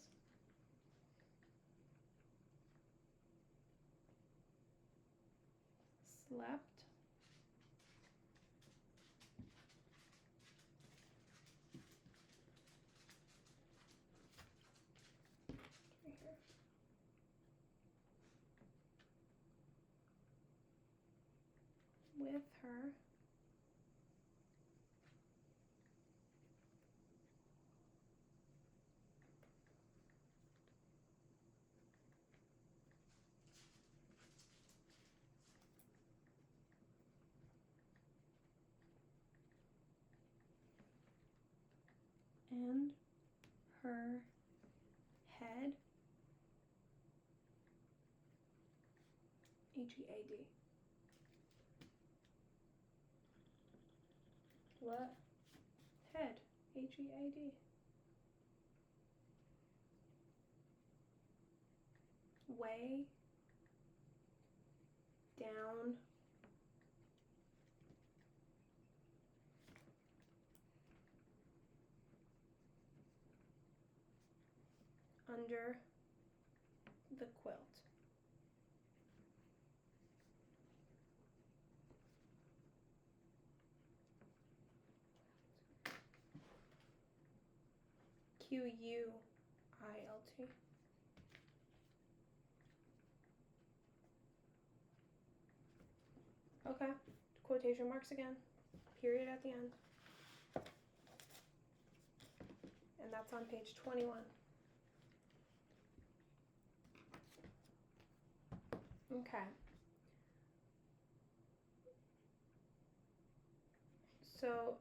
slept right here. With her and her head, H-E-A-D. What? Head, H-E-A-D. Way down under the quilt. Q-U-I-L-T. Okay, quotation marks again, period at the end. And that's on page 21. Okay. So,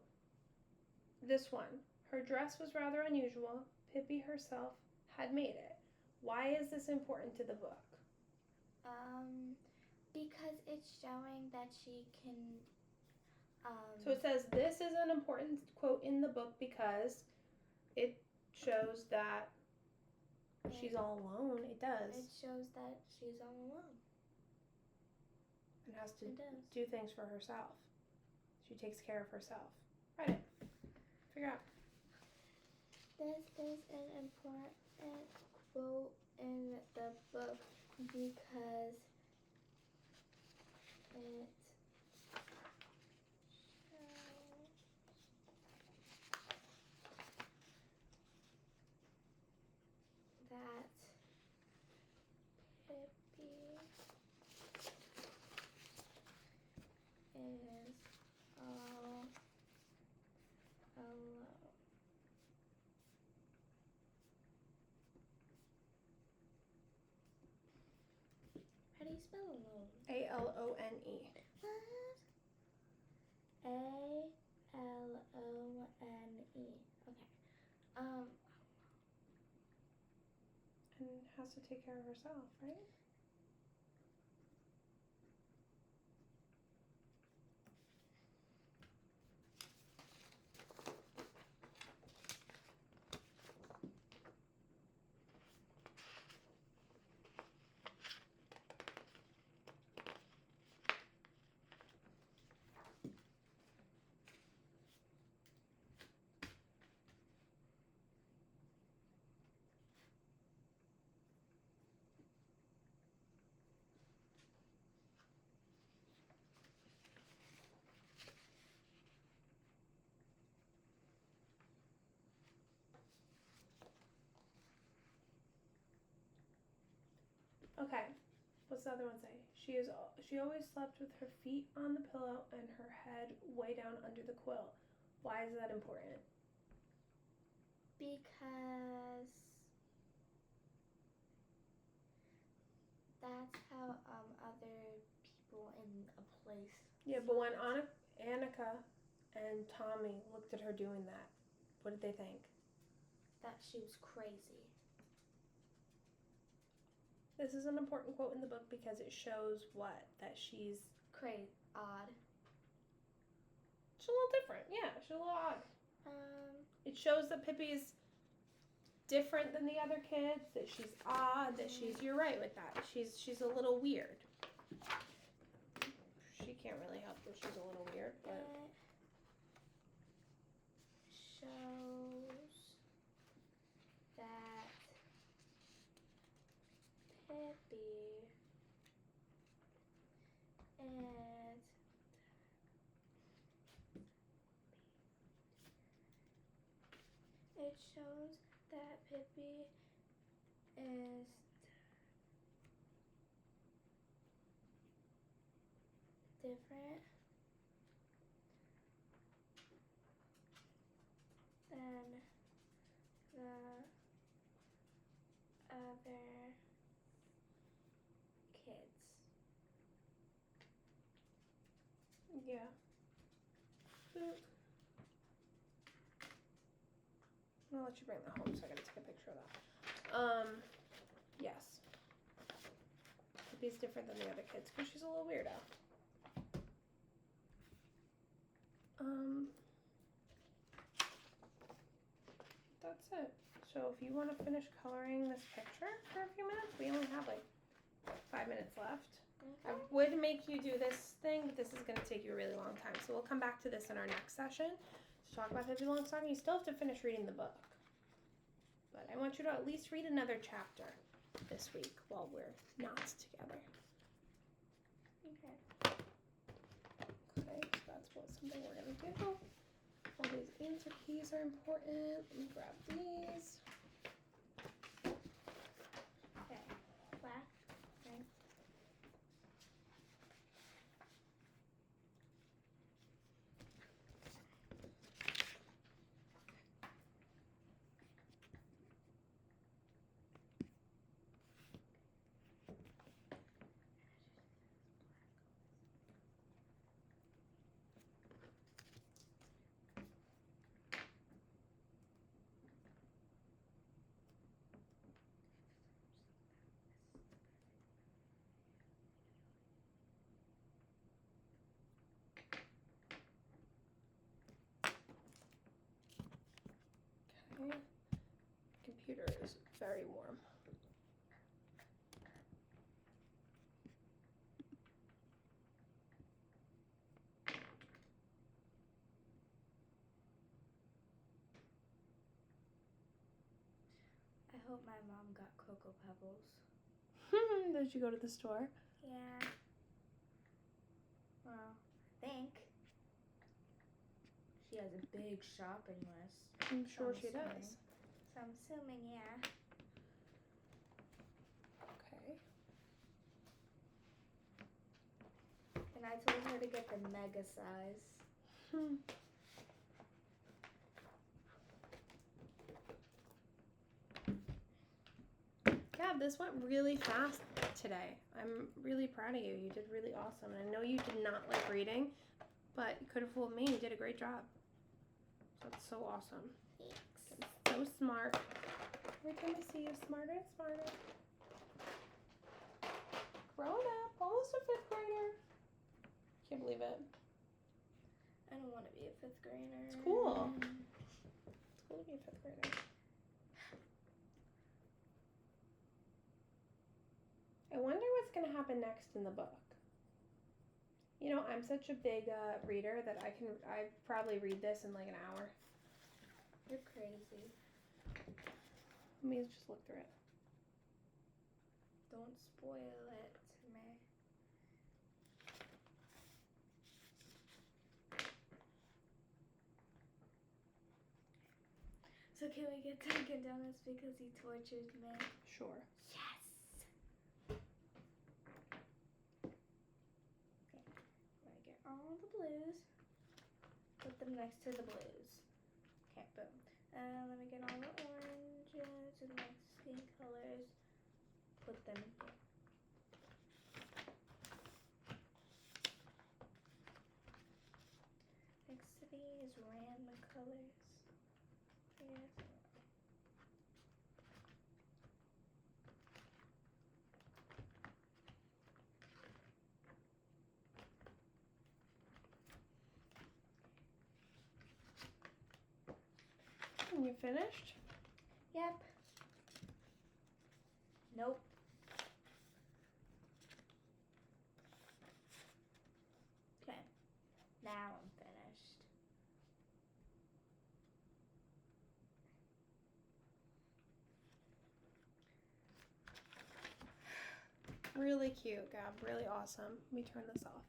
this one. Her dress was rather unusual. Pippi herself had made it. Why is this important to the book? Because it's showing that she can, So it says this is an important quote in the book because it shows that she's all alone. It does. It shows that she's all alone. And has to It does. do things for herself. She takes care of herself. Write it. Figure out. This is an important quote in the book because it shows that Pippi is all alone. spell alone? ALONE. What? ALONE. Okay. And has to take care of herself, right? Okay. What's the other one say? She always slept with her feet on the pillow and her head way down under the quilt. Why is that important? Because that's how other people in a place. Yeah, but when Annika and Tommy looked at her doing that, what did they think? That she was crazy. This is an important quote in the book because it shows what? That she's Crazy. Odd. She's a little different. Yeah, she's a little odd. It shows that Pippi's different than the other kids, that she's odd, that you're right with that. She's a little weird. She can't really help that she's a little weird, but it shows that Pippi and it shows that Pippi is different than the other kids. yeah. I'll let you bring that home so I gotta take a picture of that. Yes. Pippi's different than the other kids because she's a little weirdo. That's it. So if you want to finish coloring this picture for a few minutes, we only have like 5 minutes left. Okay. I would make you do this thing, but this is going to take you a really long time. So we'll come back to this in our next session to talk about Pippi Longstocking. You still have to finish reading the book. But I want you to at least read another chapter this week while we're not together. Okay. Okay, so that's something we're going to do. All these answer keys are important. Let me grab these. Okay. Black. Okay. Okay. Computer is very warm. I hope my mom got Cocoa Pebbles. Did you go to the store? Yeah. Well, I think. She has a big shopping list. I'm sure I'm she assuming. does. So I'm assuming, yeah. Okay. And I told her to get the mega size. Yeah, this went really fast today. I'm really proud of you. You did really awesome. And I know you did not like reading, but you could have fooled me. You did a great job. That's so awesome. Thanks. So smart. Every time I see you smarter and smarter. Grown up, almost a 5th grader. Can't believe it. I don't want to be a 5th grader. It's cool. It's cool to be a 5th grader. I wonder what's going to happen next in the book. You know, I'm such a big reader that I probably read this in like an hour. You're crazy. Let me just look through it. Don't spoil it to me. So can we get Dunkin' Donuts because he tortured me? Sure. Yes! Okay. I'm gonna get all the blues. Put them next to the blues. Okay, boom. Let me get all the oranges and Mexican colors. Put them here. Next to these random colors. Yes. And you finished? Yep. Nope. Okay. Now I'm finished. Really cute, Gab. Really awesome. Let me turn this off.